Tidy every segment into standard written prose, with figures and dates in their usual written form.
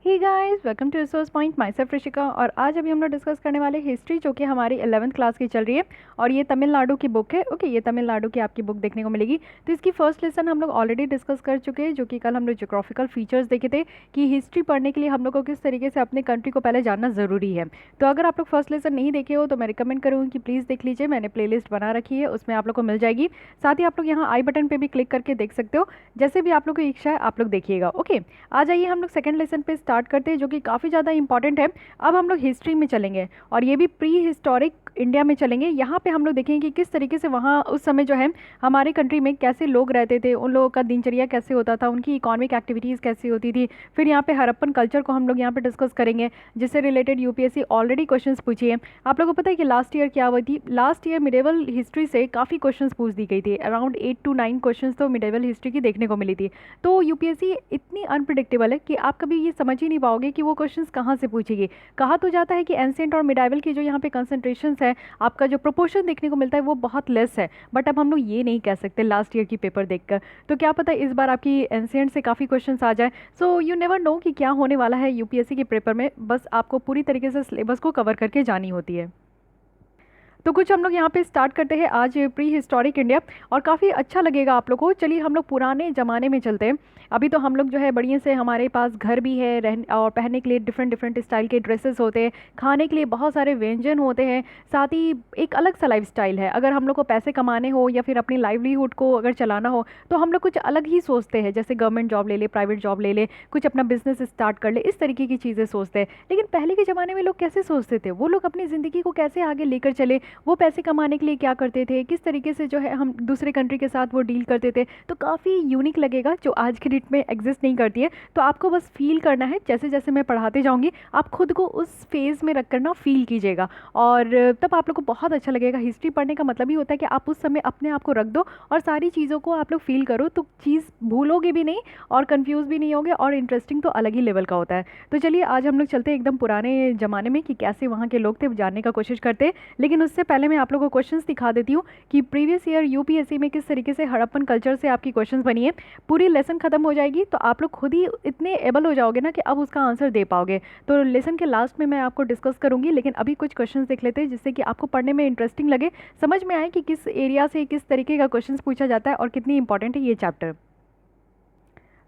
Hey guys, welcome to resource point. My self Rishika. और आज अभी हम लोग डिस्कस करने वाले हिस्ट्री, जो कि हमारी 11th क्लास की चल रही है। और ये तमिलनाडु की बुक है। ओके, ये तमिलनाडु की आपकी बुक देखने को मिलेगी। तो इसकी फर्स्ट लेसन हम लोग ऑलरेडी डिस्कस कर चुके हैं, जो कि कल हम लोग जोग्राफिकल फीचर्स देखे थे कि हिस्ट्री पढ़ने के लिए हम लोग को किस तरीके से अपने कंट्री को पहले जानना ज़रूरी है। तो अगर आप लोग फर्स्ट लेसन नहीं देखे हो तो मैं रिकमेंड करूँगी कि प्लीज़ देख लीजिए। मैंने प्ले बना रखी है, उसमें आप लोग को मिल जाएगी। साथ ही आप लोग यहाँ आई बटन पर भी क्लिक करके देख सकते हो। जैसे भी आप लोग की इच्छा है आप लोग देखिएगा। ओके, आ जाइए हम लोग सेकंड लेसन पे स्टार्ट करते हैं, जो कि काफ़ी ज़्यादा इंपॉर्टेंट है। अब हम लोग हिस्ट्री में चलेंगे और ये भी प्री हिस्टोरिक इंडिया में चलेंगे। यहाँ पे हम लोग देखेंगे कि किस तरीके से वहाँ उस समय जो है हमारे कंट्री में कैसे लोग रहते थे, उन लोगों का दिनचर्या कैसे होता था, उनकी इकोनॉमिक एक्टिविटीज़ कैसी होती थी। फिर यहाँ पे हड़प्पन कल्चर को हम लोग यहाँ पे डिस्कस करेंगे, जिससे रिलेटेड यूपीएससी ऑलरेडी क्वेश्चंस पूछी है। आप लोगों को पता है कि लास्ट ईयर क्या हुई थी? लास्ट ईयर मिडेवल हिस्ट्री से काफ़ी क्वेश्चंस पूछ दी गई थी। अराउंड 8 to 9 क्वेश्चंस तो मिडेवल हिस्ट्री की देखने को मिली थी। तो यूपीएससी इतनी अनप्रिडिक्टेबल है कि आप कभी ये समझ ही नहीं पाओगे कि वो क्वेश्चंस कहाँ से पूछेगी। कहा तो जाता है कि एंशिएंट और मिडाइवल की जो यहाँ पे कंसंट्रेशन है, आपका जो प्रोपोर्शन देखने को मिलता है वो बहुत लेस है। बट अब हम लोग ये नहीं कह सकते लास्ट ईयर की पेपर देखकर। तो क्या पता इस बार आपकी एंशिएंट से काफ़ी क्वेश्चंस आ जाए। सो यू नेवर नो कि क्या होने वाला है यूपीएससी के पेपर में। बस आपको पूरी तरीके से सिलेबस को कवर करके जानी होती है। तो कुछ हम लोग यहाँ पे स्टार्ट करते हैं आज प्री हिस्टोरिक इंडिया, और काफ़ी अच्छा लगेगा आप लोग को। चलिए हम लोग पुराने ज़माने में चलते हैं। अभी तो हम लोग जो है बढ़िया से, हमारे पास घर भी है, रहने और पहनने के लिए डिफरेंट डिफरेंट स्टाइल के ड्रेसेस होते हैं, खाने के लिए बहुत सारे व्यंजन होते हैं, साथ ही एक अलग सा लाइफ स्टाइल है। अगर हम लोग को पैसे कमाने हो या फिर अपनी लाइवलीहुड को अगर चलाना हो तो हम लोग कुछ अलग ही सोचते हैं, जैसे गवर्नमेंट जॉब ले ले, प्राइवेट जॉब ले ले, कुछ अपना बिजनेस स्टार्ट कर ले, इस तरीके की चीज़ें सोचते हैं। लेकिन पहले के ज़माने में लोग कैसे सोचते थे? वो लोग अपनी ज़िंदगी को कैसे आगे लेकर चले, वो पैसे कमाने के लिए क्या करते थे, किस तरीके से जो है हम दूसरे कंट्री के साथ वो डील करते थे। तो काफ़ी यूनिक लगेगा, जो आज की डेट में एग्जिस्ट नहीं करती है। तो आपको बस फील करना है, जैसे जैसे मैं पढ़ाते जाऊंगी आप खुद को उस फेज़ में रख कर ना फील कीजिएगा, और तब आप लोग को बहुत अच्छा लगेगा। हिस्ट्री पढ़ने का मतलब ही होता है कि आप उस समय अपने आप को रख दो और सारी चीज़ों को आप लोग फील करो, तो चीज़ भूलोगे भी नहीं और कन्फ्यूज़ भी नहीं होगे, और इंटरेस्टिंग तो अलग ही लेवल का होता है। तो चलिए आज हम लोग चलते हैं एकदम पुराने ज़माने में कि कैसे वहाँ के लोग थे, जानने का कोशिश करते हैं। लेकिन उससे पहले मैं आप लोगों को क्वेश्चंस दिखा देती हूँ कि प्रीवियस ईयर यूपीएससी में किस तरीके से हड़प्पन कल्चर से आपकी क्वेश्चंस बनी है। पूरी लेसन खत्म हो जाएगी तो आप लोग खुद ही इतने एबल हो जाओगे ना कि अब उसका आंसर दे पाओगे। तो लेसन के लास्ट में मैं आपको डिस्कस करूंगी, लेकिन अभी कुछ क्वेश्चंस देख लेते हैं, जिससे कि आपको पढ़ने में इंटरेस्टिंग लगे, समझ में आए कि किस एरिया से किस तरीके का क्वेश्चन पूछा जाता है और कितनी इंपॉर्टेंट है ये चैप्टर।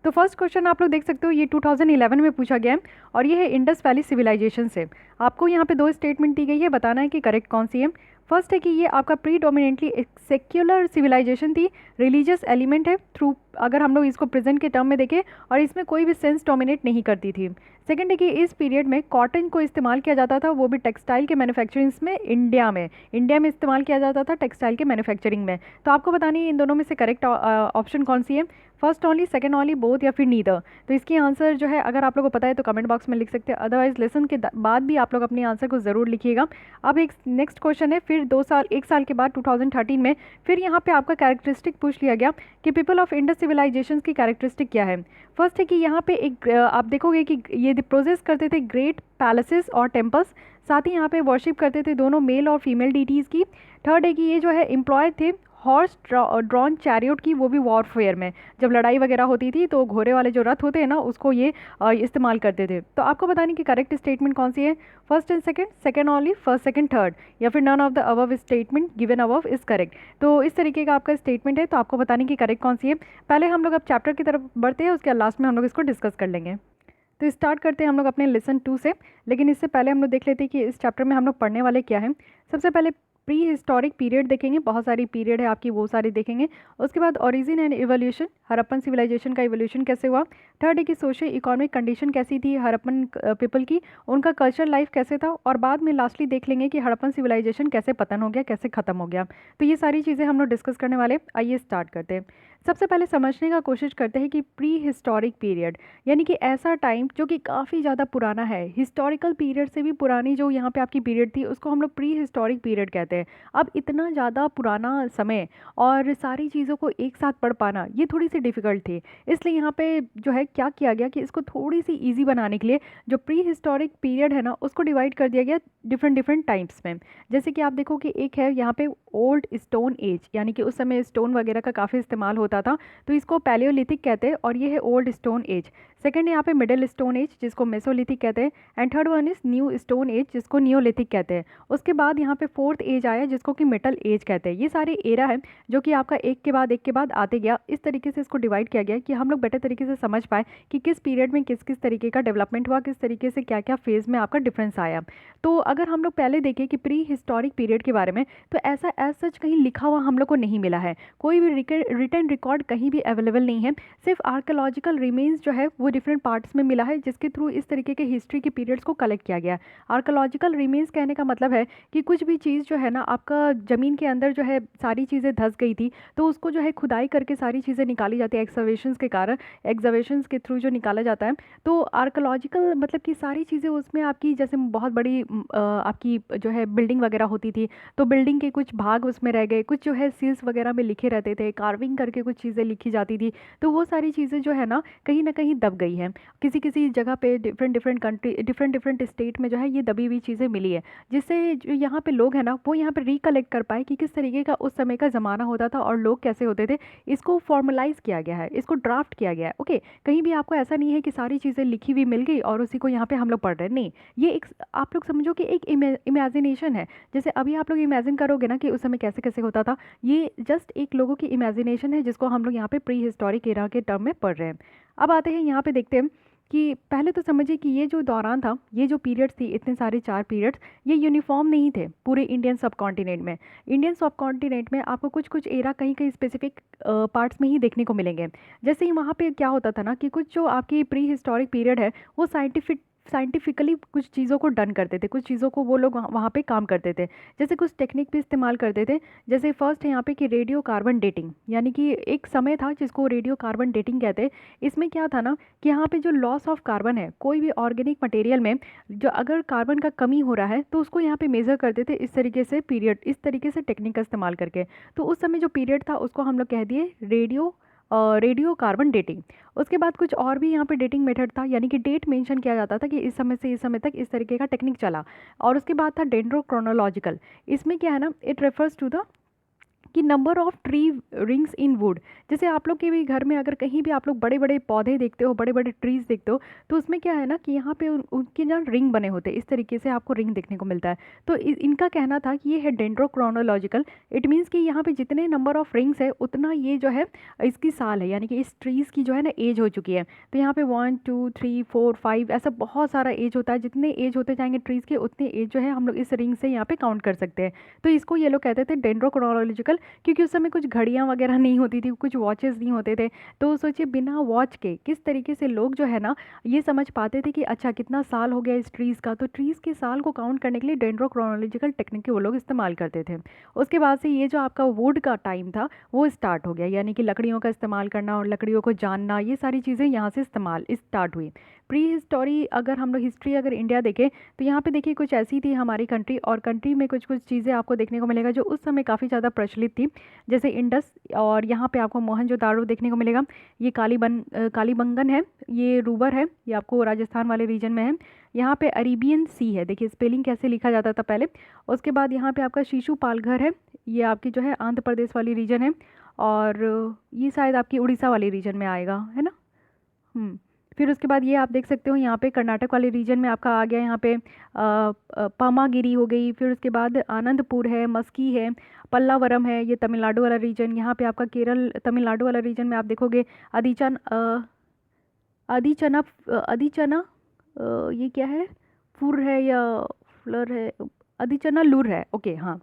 तो फर्स्ट क्वेश्चन आप लोग देख सकते हो, ये 2011 में पूछा गया है और ये है इंडस वैली सिविलाइजेशन से। आपको यहाँ पे दो स्टेटमेंट दी गई है, बताना है कि करेक्ट कौन सी है। फर्स्ट है कि ये आपका प्रीडोमिनेटली एक सेक्युलर सिविलाइजेशन थी, रिलीजियस एलिमेंट है थ्रू, अगर हम लोग इसको प्रेजेंट के टर्म में देखें, और इसमें कोई भी सेंस डोमिनेट नहीं करती थी। सेकंड है कि इस पीरियड में कॉटन को इस्तेमाल किया जाता था, वो भी टेक्सटाइल के मैन्युफैक्चरिंग में, इंडिया में इस्तेमाल किया जाता था टेक्सटाइल के मैन्युफैक्चरिंग में। तो आपको बतानी है इन दोनों में से करेक्ट ऑप्शन कौन सी है, first only, second only, both, या फिर नीदर। तो इसकी आंसर जो है अगर आप लोगों को पता है तो कमेंट बॉक्स में लिख सकते हैं, अदरवाइज लेसन के बाद भी आप लोग अपनी आंसर को ज़रूर लिखिएगा। अब एक नेक्स्ट क्वेश्चन है, फिर 1 साल के बाद 2013 में फिर यहाँ पे आपका कैरेक्टरिस्टिक पूछ लिया गया कि पीपल ऑफ इंडस सिविलाइजेशन की कैरेक्टरिस्टिक क्या है। फर्स्ट है कि यहाँ पे एक आप देखोगे कि ये प्रोसेस करते थे ग्रेट पैलेसेस और टेम्पल्स, साथ ही यहाँ पे वर्शिप करते थे दोनों मेल और फीमेल डीटीज़ की। थर्ड है कि ये जो है एम्प्लॉय थे हॉर्स ड्रॉन चैरियोट की, वो भी वॉरफेयर में, जब लड़ाई वगैरह होती थी तो घोड़े वाले जो रथ होते हैं ना उसको ये इस्तेमाल करते थे। तो आपको बताने की करेक्ट स्टेटमेंट कौन सी है, first and second, second only, first second third, या फिर none of the above statement given above is correct. तो इस तरीके का आपका स्टेटमेंट है, तो आपको बताने की करेक्ट कौन सी है। पहले हम लोग अब चैप्टर की तरफ बढ़ते हैं, उसके लास्ट में हम लोग इसको डिस्कस कर लेंगे। तो स्टार्ट करते हैं हम लोग अपने लेसन 2 से, लेकिन इससे पहले हम लोग देख लेते हैं कि इस चैप्टर में हम लोग पढ़ने वाले क्या हैं। सबसे पहले प्री हिस्टोरिक पीरियड देखेंगे, बहुत सारी पीरियड है आपकी, वो सारी देखेंगे। उसके बाद origin and evolution, Harappan civilisation का इवोल्यूशन कैसे हुआ। थर्ड है कि सोशियो इकोनॉमिक कंडीशन कैसी थी हड़प्पन पीपल की, उनका कल्चर लाइफ कैसे था, और बाद में लास्टली देख लेंगे कि हड़प्पन सिविलाइजेशन कैसे पतन हो गया, कैसे ख़त्म हो गया। तो ये सारी चीज़ें हम लोग डिस्कस करने वाले। आइए स्टार्ट करते हैं। सबसे पहले समझने का कोशिश करते हैं कि प्री हिस्टोरिक पीरियड यानी कि ऐसा टाइम जो कि काफ़ी ज़्यादा पुराना है, हिस्टोरिकल पीरियड से भी पुरानी जो यहाँ पे आपकी पीरियड थी उसको हम लोग प्री हिस्टोरिक पीरियड कहते हैं। अब इतना ज़्यादा पुराना समय और सारी चीज़ों को एक साथ पढ़ पाना ये थोड़ी सी डिफ़िकल्ट थी, इसलिए यहाँ पे जो है क्या किया गया कि इसको थोड़ी सी ईजी बनाने के लिए जो प्री हिस्टोरिक पीरियड है ना उसको डिवाइड कर दिया गया डिफरेंट डिफरेंट टाइप्स में। जैसे कि आप देखो कि एक है यहाँ पे ओल्ड स्टोन एज, यानी कि उस समय स्टोन वगैरह का काफ़ी इस्तेमाल होता था, तो इसको पैलियोलिथिक कहते हैं, और ये है ओल्ड स्टोन एज। सेकंड यहाँ पे मिडिल स्टोन एज जिसको मेसोलिथिक कहते हैं, and third one is new stone age जिसको नियोलिथिक कहते हैं। उसके बाद यहाँ पे फोर्थ एज आया जिसको कि मेटल एज कहते हैं। ये सारे एरा है जो कि आपका एक के बाद आते गया। इस तरीके से इसको डिवाइड किया गया कि हम लोग बेटर तरीके से समझ पाए कि किस पीरियड में किस किस तरीके का डेवलपमेंट हुआ, किस तरीके से क्या क्या फेज़ में आपका डिफरेंस आया। तो अगर हम लोग पहले देखें कि प्री हिस्टोरिक पीरियड के बारे में, तो ऐसा एज सच कहीं लिखा हुआ हम लोग को नहीं मिला है, कोई भी रिटन रिकॉर्ड कहीं भी अवेलेबल नहीं है। सिर्फ आर्कोलॉजिकल रिमेन्स जो है वो डिफरेंट पार्ट्स में मिला है, जिसके थ्रू इस तरीके के हिस्ट्री के पीरियड्स को कलेक्ट किया गया। आर्कोलॉजिकल रिमेन्स कहने का मतलब है कि कुछ भी चीज़ जो है ना आपका ज़मीन के अंदर जो है सारी चीज़ें धंस गई थी, तो उसको जो है खुदाई करके सारी चीज़ें निकाली जाती है एक्सकवेशंस के कारण, एक्सकवेशंस के थ्रू जो निकाला जाता है। तो आर्कोलॉजिकल मतलब कि सारी चीज़ें उसमें आपकी जैसे बहुत बड़ी आपकी जो है बिल्डिंग वगैरह होती थी, तो बिल्डिंग के कुछ भाग उसमें रह गए, कुछ जो है सील्स वगैरह में लिखे रहते थे, कार्विंग करके कुछ चीज़ें लिखी जाती थी, तो वो सारी चीज़ें जो है ना कहीं दब गई हैं। किसी किसी जगह पे different different country different state में जो है ये दबी हुई चीज़ें मिली है, जिससे जो यहाँ पे लोग हैं ना वो यहाँ पे रिकलेक्ट कर पाए कि किस तरीके का उस समय का ज़माना होता था और लोग कैसे होते थे। इसको फॉर्मलाइज किया गया है, इसको ड्राफ्ट किया गया है। ओके, कहीं भी आपको ऐसा नहीं है कि सारी चीज़ें लिखी हुई मिल गई और उसी को यहाँ पे हम लोग पढ़ रहे हैं, नहीं। ये एक आप लोग समझो कि एक इमेजिनेशन है। जैसे अभी आप लोग इमेजिन करोगे ना कि उस समय कैसे कैसे होता था, ये जस्ट एक लोगों की इमेजिनेशन है जिसको हम लोग यहाँ पे प्री हिस्टोरिक एरा के टर्म में पढ़ रहे हैं। अब आते हैं यहाँ पे देखते हैं कि पहले तो समझिए कि ये जो दौरान था, ये जो पीरियड्स थी, इतने सारे 4 पीरियड्स, ये यूनिफॉर्म नहीं थे पूरे इंडियन सब कॉन्टिनेंट में। इंडियन सब कॉन्टिनेंट में आपको कुछ कुछ एरा कहीं कहीं स्पेसिफिक पार्ट्स में ही देखने को मिलेंगे। जैसे ही वहाँ पे क्या होता था ना कि कुछ जो आपकी प्री हिस्टोरिक पीरियड है वो साइंटिफिकली कुछ चीज़ों को डन करते थे, कुछ चीज़ों को वो लोग वहाँ पे काम करते थे, जैसे कुछ टेक्निक भी इस्तेमाल करते थे। जैसे फर्स्ट है यहाँ पे कि रेडियो कार्बन डेटिंग, यानी कि एक समय था जिसको रेडियो कार्बन डेटिंग कहते हैं। इसमें क्या था ना कि यहाँ पे जो लॉस ऑफ कार्बन है, कोई भी ऑर्गेनिक मटेरियल में जो अगर कार्बन का कमी हो रहा है तो उसको यहाँ पे मेज़र करते थे इस तरीके से इस तरीके से टेक्निक का इस्तेमाल करके। तो उस समय जो पीरियड था उसको हम लोग कह दिए रेडियो कार्बन डेटिंग। उसके बाद कुछ और भी यहाँ पे डेटिंग मेथड था, यानी कि डेट मेंशन किया जाता था कि इस समय से इस समय तक इस तरीके का टेक्निक चला। और उसके बाद था डेंड्रोक्रोनोलॉजिकल। इसमें क्या है ना, इट रेफर्स टू द कि number of tree rings in would. जैसे आप लोग के भी घर में अगर कहीं भी आप लोग बड़े बड़े पौधे देखते हो, बड़े बड़े ट्रीज देखते हो, तो उसमें क्या है ना कि यहाँ पे उनके जो रिंग बने होते हैं, इस तरीके से आपको रिंग देखने को मिलता है। तो इनका कहना था कि ये है डेंड्रोक्रोनोलॉजिकल। इट मीन्स कि यहाँ पे जितने नंबर ऑफ रिंग्स है उतना ये जो है इसकी साल है, यानी कि इस ट्रीज़ की जो है ना एज हो चुकी है। तो यहाँ पे 1 2 3 4 5 ऐसा बहुत सारा एज होता है। जितने एज होते जाएंगे ट्रीज़ के उतने एज जो है हम लोग इस रिंग से यहाँ पे काउंट कर सकते हैं। तो इसको ये लोग कहते थे डेंड्रोक्रोनोलॉजिकल, क्योंकि उस समय कुछ घड़ियाँ वगैरह नहीं होती थी, कुछ वॉचेस नहीं होते थे। तो सोचिए बिना वॉच के किस तरीके से लोग जो है ना ये समझ पाते थे कि अच्छा कितना साल हो गया इस ट्रीज़ का। तो ट्रीज़ के साल को काउंट करने के लिए डेंड्रोक्रोनोलॉजिकल टेक्निक वो लोग इस्तेमाल करते थे। उसके बाद से ये जो आपका वुड का टाइम था वो स्टार्ट हो गया, यानी कि लकड़ियों का इस्तेमाल करना और लकड़ियों को जानना, ये सारी चीज़ें यहाँ से स्टार्ट हुई। प्री हिस्टोरी अगर हम लोग हिस्ट्री अगर इंडिया देखें तो यहाँ पे देखिए कुछ ऐसी थी हमारी कंट्री, और कंट्री में कुछ कुछ चीज़ें आपको देखने को मिलेगा जो उस समय काफ़ी ज़्यादा प्रचलित थी, जैसे इंडस। और यहाँ पे आपको मोहनजोदाड़ो देखने को मिलेगा। ये कालीबंगन है, ये रूबर है, ये आपको राजस्थान वाले रीजन में है। यहाँ पे अरेबियन सी है, देखिए स्पेलिंग कैसे लिखा जाता था पहले। उसके बाद यहाँ पे आपका शीशु पालघर है, ये आपकी जो है आंध्र प्रदेश वाली रीजन है, और ये शायद आपकी उड़ीसा वाली रीजन में आएगा, है ना। फिर उसके बाद ये आप देख सकते हो यहाँ पे कर्नाटक वाले रीजन में आपका आ गया, यहाँ पे पामागिरी हो गई। फिर उसके बाद आनंदपुर है, मस्की है, पल्लावरम है, ये तमिलनाडु वाला रीजन। यहाँ पे आपका केरल तमिलनाडु वाला रीजन में आप देखोगे आदिचना आदिचना ये क्या है, फुर है या फ्लर है, आदिचना लूर है। ओके हाँ,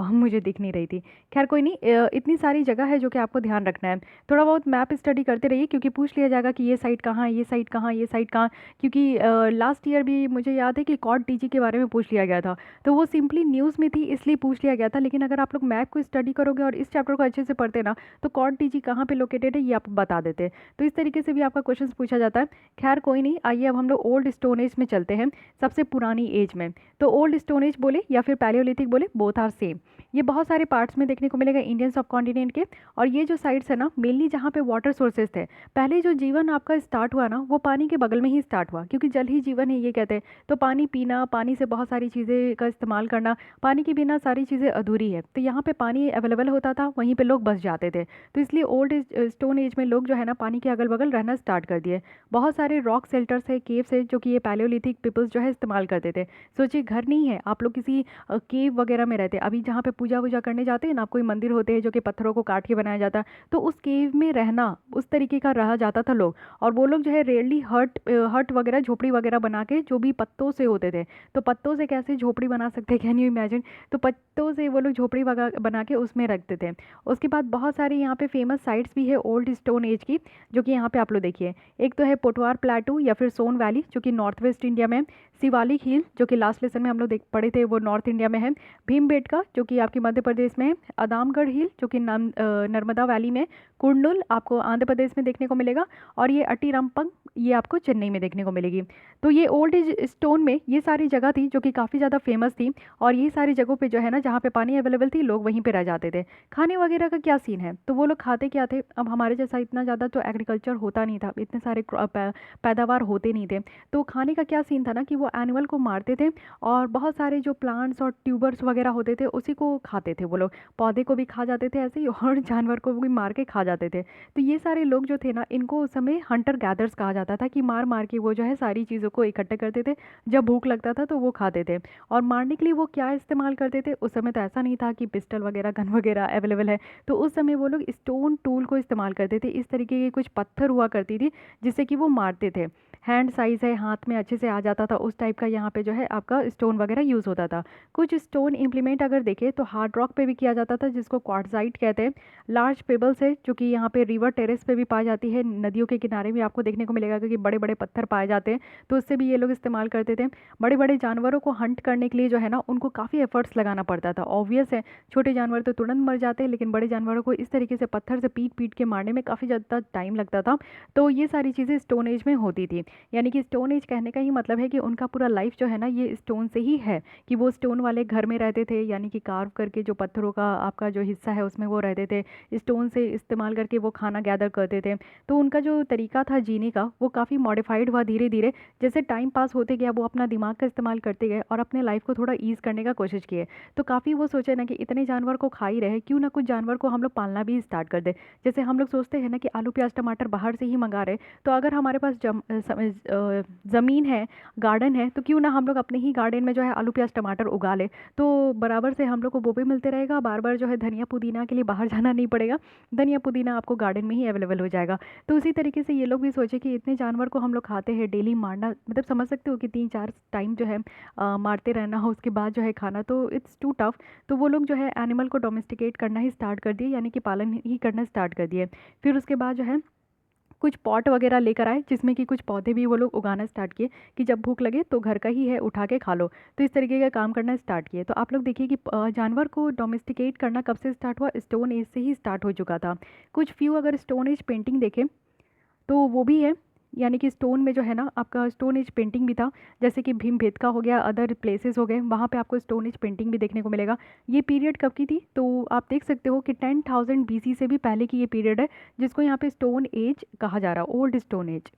मुझे दिख नहीं रही थी। खैर कोई नहीं, इतनी सारी जगह है जो कि आपको ध्यान रखना है। थोड़ा बहुत मैप स्टडी करते रहिए, क्योंकि पूछ लिया जाएगा कि ये साइट कहाँ है, ये साइट कहाँ, ये साइट कहाँ। क्योंकि लास्ट ईयर भी मुझे याद है कि कॉड टीजी के बारे में पूछ लिया गया था, तो वो सिंपली न्यूज़ में थी इसलिए पूछ लिया गया था। लेकिन अगर आप लोग मैप को स्टडी करोगे और इस चैप्टर को अच्छे से पढ़ते ना, तो कॉड टीजी कहाँ पर लोकेटेड है ये आप बता देते। तो इस तरीके से भी आपका क्वेश्चन पूछा जाता है। खैर कोई नहीं, आइए अब हम लोग ओल्ड स्टोन एज में चलते हैं, सबसे पुरानी एज में। तो ओल्ड स्टोन एज बोले या फिर पैलियोलिथिक बोले, बोथ आर सेम। ये बहुत सारे पार्ट्स में देखने को मिलेगा इंडियन सब कॉन्टिनेंट के। और ये जो साइड्स है ना मेनली जहाँ पे वाटर सोर्सेज थे, पहले जो जीवन आपका स्टार्ट हुआ ना वो पानी के बगल में ही स्टार्ट हुआ, क्योंकि जल ही जीवन है ये कहते हैं। तो पानी पीना, पानी से बहुत सारी चीज़ें का इस्तेमाल करना, पानी के बिना सारी चीज़ें अधूरी है। तो यहाँ पे पानी अवेलेबल होता था, वहीं पे लोग बस जाते थे। तो इसलिए ओल्ड स्टोन एज में लोग जो है ना पानी के अगल बगल रहना स्टार्ट कर दिए। बहुत सारे रॉक शेल्टर्स है, केव्स है, जो कि ये पैलियोलिथिक पीपल्स जो है इस्तेमाल करते थे। सोचिए घर नहीं है, आप लोग किसी केव वगैरह में रहते हैं। अभी जहाँ पे पूजा वूजा करने जाते हैं ना, कोई मंदिर होते हैं जो कि पत्थरों को काट के बनाया जाता है, तो उस केव में रहना उस तरीके का रहा जाता था लोग। और वो लोग जो है रेयरली हट वगैरह झोपड़ी वगैरह बना के, जो भी पत्तों से होते थे। तो पत्तों से कैसे झोपड़ी बना सकते हैं, कैन यू इमेजिन। तो पत्तों से वो लोग झोपड़ी बना के उसमें रखते थे। उसके बाद बहुत सारी यहाँ पे फेमस साइट्स भी है ओल्ड स्टोन एज की, जो कि यहाँ पे आप लोग देखिए। एक तो है पोटवार प्लेटू या फिर सोन वैली, जो कि नॉर्थ वेस्ट इंडिया में है। शिवालिक हिल, जो कि लास्ट लेसन में हम लोग देख पढ़े थे, वो नॉर्थ इंडिया में है। भीमबेटका, जो कि आपकी मध्य प्रदेश में है। अदामगढ़ हिल, जो कि नर्मदा वैली में। कुर्नूल आपको आंध्र प्रदेश में देखने को मिलेगा। और ये अटीरम्पंग, ये आपको चेन्नई में देखने को मिलेगी। तो ये ओल्ड एज स्टोन में ये सारी जगह थी जो कि काफ़ी ज़्यादा फेमस थी। और ये सारी जगहों पे जो है ना जहाँ पे पानी अवेलेबल थी, लोग वहीं पे रह जाते थे। खाने वगैरह का क्या सीन है, तो वो लोग खाते क्या थे। अब हमारे जैसा इतना ज़्यादा तो एग्रीकल्चर होता नहीं था, इतने सारे पैदावार होते नहीं थे। तो खाने का क्या सीन था ना कि वो एनिमल को मारते थे और बहुत सारे जो प्लांट्स और ट्यूबर्स वगैरह होते थे उसी को खाते थे वो लोग। पौधे को भी खा जाते थे ऐसे ही, और जानवर को भी मार के खा जाते थे। तो ये सारे लोग जो थे ना, इनको उस समय हंटर गैदर्स कहा जाता था, कि मार मार के वो जो है सारी चीज़ों को इकट्ठा करते थे। जब भूख लगता था तो वो खाते थे। और मारने के लिए वो क्या इस्तेमाल करते थे, उस समय तो ऐसा नहीं था कि पिस्टल वगैरह गन वगैरह अवेलेबल है। तो उस समय वो लोग स्टोन टूल को इस्तेमाल करते थे। इस तरीके की कुछ पत्थर हुआ करती थी जिससे कि वो मारते थे। हैंड साइज है, हाथ में अच्छे से आ जाता था उस टाइप का यहाँ पे जो है आपका स्टोन वगैरह यूज़ होता था। कुछ स्टोन इम्प्लीमेंट अगर देखें तो हार्ड रॉक पे भी किया जाता था, जिसको क्वार्टजाइट कहते हैं। लार्ज पेबल्स है, जो कि यहाँ पे रिवर टेरेस पे भी पाई जाती है, नदियों के किनारे भी आपको देखने को मिलेगा, क्योंकि बड़े बड़े पत्थर पाए जाते हैं। तो उससे भी ये लोग इस्तेमाल करते थे। बड़े बड़े जानवरों को हंट करने के लिए जो है ना उनको काफ़ी एफर्ट्स लगाना पड़ता था। ऑब्वियस है, छोटे जानवर तो तुरंत मर जाते हैं, लेकिन बड़े जानवरों को इस तरीके से पत्थर से पीट पीट के मारने में काफ़ी ज़्यादा टाइम लगता था। तो ये सारी चीज़ें स्टोन एज में होती थी। यानी कि स्टोन एज कहने का ही मतलब है कि उनका पूरा लाइफ जो है ना ये स्टोन से ही है, कि वो स्टोन वाले घर में रहते थे, यानी कि कार्व करके जो पत्थरों का आपका जो हिस्सा है उसमें वो रहते थे। स्टोन से इस्तेमाल करके वो खाना गैदर करते थे। तो उनका जो तरीका था जीने का वो काफ़ी मॉडिफाइड हुआ धीरे धीरे। जैसे टाइम पास होते गया वो अपना दिमाग का इस्तेमाल करते गए और अपने लाइफ को थोड़ा ईज़ करने का कोशिश किए। तो काफ़ी वो सोचे ना कि इतने जानवर को खा ही रहे, क्यों ना कुछ जानवर को हम लोग पालना भी स्टार्ट कर दे। जैसे हम लोग सोचते हैं ना कि आलू प्याज टमाटर बाहर से ही मंगा रहे, तो अगर हमारे पास ज़मीन है, गार्डन है, तो क्यों ना हम लोग अपने ही गार्डन में जो है आलू प्याज टमाटर उगा ले। तो बराबर से हम लोग को वो भी मिलते रहेगा, बार बार जो है धनिया पुदीना के लिए बाहर जाना नहीं पड़ेगा, धनिया पुदीना आपको गार्डन में ही अवेलेबल हो जाएगा। तो उसी तरीके से ये लोग भी सोचे कि इतने जानवर को हम लोग खाते हैं, डेली मारना, मतलब समझ सकते हो कि 3-4 टाइम जो है मारते रहना हो, उसके बाद जो है खाना, तो इट्स टू टफ। तो वो लोग जो है एनिमल को डोमेस्टिकेट करना ही स्टार्ट कर दिए, यानी कि पालन ही करना स्टार्ट कर दिए। फिर उसके बाद जो है कुछ पॉट वगैरह लेकर आए, जिसमें कि कुछ पौधे भी वो लोग उगाना स्टार्ट किए, कि जब भूख लगे तो घर का ही है उठा के खा लो। तो इस तरीके का काम करना स्टार्ट किए। तो आप लोग देखिए कि जानवर को डोमेस्टिकेट करना कब से स्टार्ट हुआ, स्टोन एज से ही स्टार्ट हो चुका था। कुछ फ्यू अगर स्टोन एज पेंटिंग देखें तो वो भी है, यानी कि स्टोन में जो है ना आपका स्टोन एज पेंटिंग भी था। जैसे कि भीमबेटका हो गया, अदर प्लेसेस हो गए, वहाँ पे आपको स्टोन एज पेंटिंग भी देखने को मिलेगा। ये पीरियड कब की थी, तो आप देख सकते हो कि 10,000 BC से भी पहले की ये पीरियड है, जिसको यहाँ पे स्टोन एज कहा जा रहा है, ओल्ड स्टोन एज।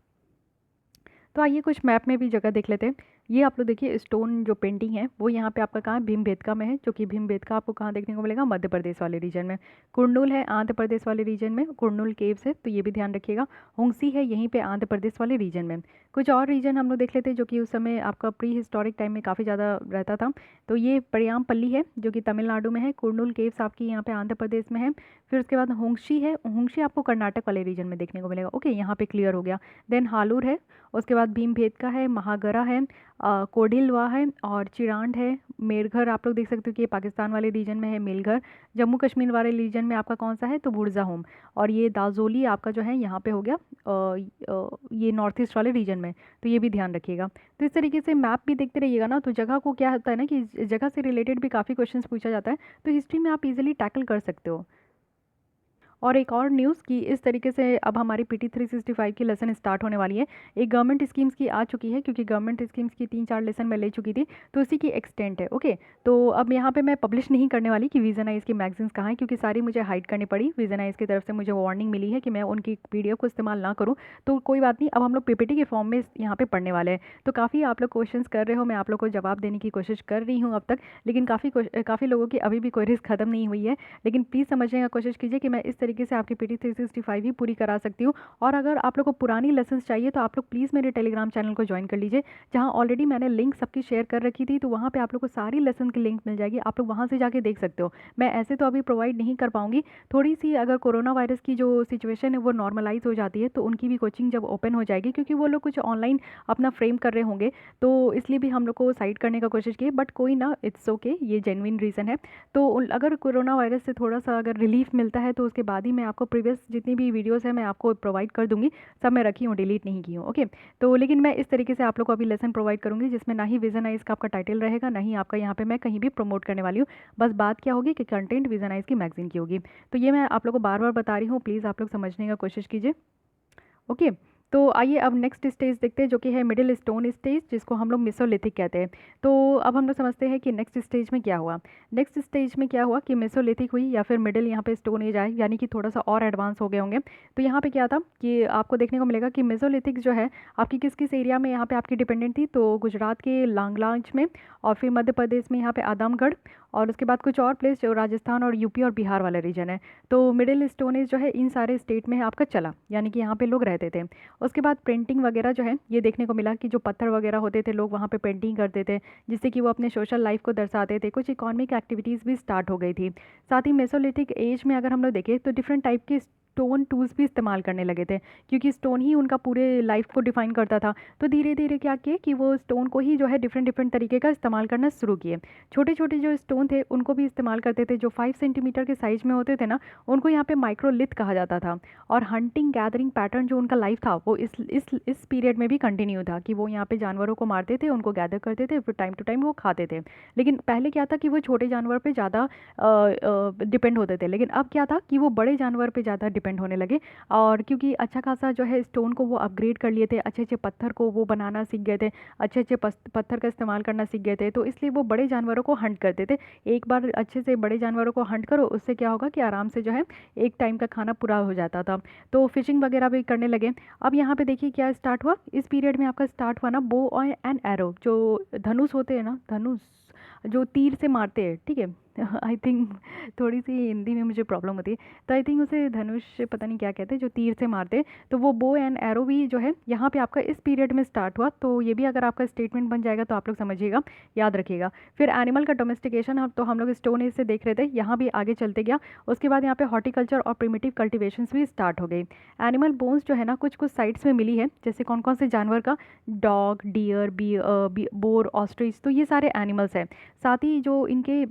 तो आइए कुछ मैप में भी जगह देख लेते हैं। ये आप लोग देखिए स्टोन जो पेंटिंग है वो यहाँ पे आपका कहाँ है, भीमबेटका में है, जो कि भीमबेटका आपको कहाँ देखने को मिलेगा, मध्य प्रदेश वाले रीजन में। कुर्नूल है आंध्र प्रदेश वाले रीजन में, कुर्नूल केव्स है, तो ये भी ध्यान रखिएगा। होंगसी है यहीं पे आंध्र प्रदेश वाले रीजन में। कुछ और रीजन हम लोग देख लेते हैं जो कि उस समय आपका प्री हिस्टोरिक टाइम में काफ़ी ज़्यादा रहता था। तो ये परियामपल्ली है जो कि तमिलनाडु में है, कुर्नूल केव्स आपकी यहाँ पे आंध्र प्रदेश में है। फिर उसके बाद होंगशी है, होंगशी आपको कर्नाटक वाले रीजन में देखने को मिलेगा। ओके, यहाँ पे क्लियर हो गया। देन हालूर है, उसके बाद भीमबेटका है, महागरा है, कोडिलवा है और चिरांड है। मेरघर आप लोग देख सकते हो कि ये पाकिस्तान वाले रीजन में है मेलघर। जम्मू कश्मीर वाले रीजन में आपका कौन सा है, तो बुरजा होम। और ये दाजोली आपका जो है यहाँ पे हो गया ये नॉर्थ ईस्ट वाले रीजन में। तो ये भी ध्यान रखिएगा। तो इस तरीके से मैप भी देखते रहिएगा ना, तो जगह को क्या होता है ना कि जगह से रिलेटेड भी काफ़ी क्वेश्चंस पूछा जाता है, तो हिस्ट्री में आप इजीली टैकल कर सकते हो। और एक और न्यूज़ कि इस तरीके से अब हमारी PT 365 की लेसन स्टार्ट होने वाली है। एक गवर्नमेंट स्कीम्स की आ चुकी है, क्योंकि गवर्नमेंट स्कीम्स की 3-4 लेसन मैं ले चुकी थी, तो उसी की एक्सटेंट है। ओके, तो अब यहाँ पे मैं पब्लिश नहीं करने वाली कि विजन आइज की मैगजीन्स कहाँ हैं, क्योंकि सारी मुझे हाइड करनी पड़ी। विजन आइज की तरफ से मुझे वार्निंग मिली है कि मैं उनकी PDF को इस्तेमाल ना करूँ। तो कोई बात नहीं, अब हम लोग PPT के फॉर्म में यहाँ पे पढ़ने वाले हैं। तो काफ़ी आप लोग क्वेश्चन कर रहे हो, मैं आप लोग को जवाब देने की कोशिश कर रही हूँ अब तक, लेकिन काफ़ी लोगों की अभी भी क्वेरीज खत्म नहीं हुई है। लेकिन प्लीज़ समझने का कोशिश कीजिए कि मैं इस तरीके से आपकी PT 365 ही पूरी करा सकती हूँ। और अगर आप लोग को पुरानी लेसन्स चाहिए तो आप लोग प्लीज़ मेरे टेलीग्राम चैनल को ज्वाइन कर लीजिए, जहाँ ऑलरेडी मैंने लिंक सबकी शेयर कर रखी थी। तो वहाँ पे आप लोग को सारी लेसन की लिंक मिल जाएगी, आप लोग वहाँ से जाके देख सकते हो। मैं ऐसे तो अभी प्रोवाइड नहीं कर पाऊँगी, थोड़ी सी अगर कोरोना वायरस की जो सिचुएशन है वो नॉर्मलाइज हो जाती है तो उनकी भी कोचिंग जब ओपन हो जाएगी, क्योंकि वो लोग कुछ ऑनलाइन अपना फ्रेम कर रहे होंगे, तो इसलिए भी हम लोग को साइड करने का कोशिश की। बट कोई ना, इट्स ओके, ये जेन्युइन रीज़न है। तो अगर कोरोना वायरस से थोड़ा सा अगर रिलीफ मिलता है तो उसके बाद ही मैं आपको प्रीवियस जितनी भी वीडियोस है मैं आपको प्रोवाइड कर दूंगी। सब मैं रखी हूँ, डिलीट नहीं की हूँ। ओके, तो लेकिन मैं इस तरीके से आप लोग को अभी लेसन प्रोवाइड करूँगी जिसमें ना ही विजन आइज का आपका टाइटल रहेगा, ना ही आपका यहाँ पे मैं कहीं भी प्रमोट करने वाली हूँ। बस बात क्या होगी कि कंटेंट विजन आइज की मैगजीन की होगी। तो ये मैं आप लोग को बार बार बता रही हूँ, प्लीज़ आप लोग समझने का कोशिश कीजिए। ओके, तो आइए अब नेक्स्ट स्टेज देखते हैं, जो कि है मिडिल स्टोन स्टेज, जिसको हम लोग मेसोलिथिक कहते हैं। तो अब हम लोग समझते हैं कि नेक्स्ट स्टेज में क्या हुआ। नेक्स्ट स्टेज में क्या हुआ कि मेसोलिथिक हुई या फिर मिडिल यहाँ पे स्टोन एज आए, यानी कि थोड़ा सा और एडवांस हो गए होंगे। तो यहाँ पे क्या था कि आपको देखने को मिलेगा कि मेसोलिथिक जो है आपकी किस किस एरिया में यहाँ पे आपकी डिपेंडेंट थी। तो गुजरात के लांगलांज में, और फिर मध्य प्रदेश में यहाँ पे आदमगढ़, और उसके बाद कुछ और प्लेस जो राजस्थान और UP और बिहार वाला रीजन है। तो मिडिल स्टोन एज जो है इन सारे स्टेट में आपका चला, यानी कि यहाँ पे लोग रहते थे। उसके बाद पेंटिंग वगैरह जो है ये देखने को मिला कि जो पत्थर वगैरह होते थे लोग वहाँ पे पेंटिंग करते थे, जिससे कि वो अपने सोशल लाइफ को दर्शाते थे। कुछ इकोनॉमिक एक्टिविटीज़ भी स्टार्ट हो गई थी। साथ ही मेसोलिथिक एज में अगर हम लोग देखें तो डिफरेंट टाइप के स्टोन टूल्स भी इस्तेमाल करने लगे थे, क्योंकि स्टोन ही उनका पूरे लाइफ को डिफाइन करता था। तो धीरे धीरे क्या किए कि वो स्टोन को ही जो है डिफरेंट डिफरेंट तरीके का इस्तेमाल करना शुरू किए। छोटे छोटे जो स्टोन थे उनको भी इस्तेमाल करते थे, जो 5 सेंटीमीटर के साइज में होते थे ना, उनको यहाँ पे माइक्रोलिथ कहा जाता था। और हंटिंग गैदरिंग पैटर्न जो उनका लाइफ था वो इस पीरियड में भी कंटिन्यू था, कि वो यहाँ पे जानवरों को मारते थे, उनको गैदर करते थे, फिर टाइम टू टाइम वो खाते थे। लेकिन पहले क्या था कि वो छोटे जानवर पे ज़्यादा डिपेंड होते थे, लेकिन अब क्या था कि वो बड़े जानवर पे ज़्यादा डिपेंड होने लगे। और क्योंकि अच्छा खासा जो है स्टोन को वो अपग्रेड कर लिए थे, अच्छे अच्छे पत्थर को वो बनाना सीख गए थे, अच्छे अच्छे पत्थर का इस्तेमाल करना सीख गए थे, तो इसलिए वो बड़े जानवरों को हंट करते थे। एक बार अच्छे से बड़े जानवरों को हंट करो, उससे क्या होगा कि आराम से जो है एक टाइम का खाना पूरा हो जाता था। तो फिशिंग वगैरह भी करने लगे। अब यहाँ पे देखिए क्या स्टार्ट हुआ इस पीरियड में, आपका स्टार्ट हुआ ना बो एंड एरो, जो धनुष होते हैं ना, धनुष जो तीर से मारते हैं, ठीक है। आई थिंक थोड़ी सी हिंदी में मुझे प्रॉब्लम होती है, तो आई थिंक उसे धनुष पता नहीं क्या कहते हैं, जो तीर से मारते हैं। तो वो बो एंड एरो भी जो है यहाँ पे आपका इस पीरियड में स्टार्ट हुआ। तो ये भी अगर आपका स्टेटमेंट बन जाएगा तो आप लोग समझिएगा, याद रखिएगा। फिर एनिमल का डोमेस्टिकेशन, तो हम लोग स्टोन एज से देख रहे थे, यहाँ भी आगे चलते गया। उसके बाद यहाँ पे हॉर्टिकल्चर और प्रिमिटिव कल्टिवेशंस भी स्टार्ट हो गई। एनिमल बोन्स जो है ना कुछ कुछ साइट्स में मिली है, जैसे कौन कौन से जानवर का, डॉग, डियर, बोर, ऑस्ट्रिच, तो ये सारे एनिमल्स हैं। साथ ही जो इनके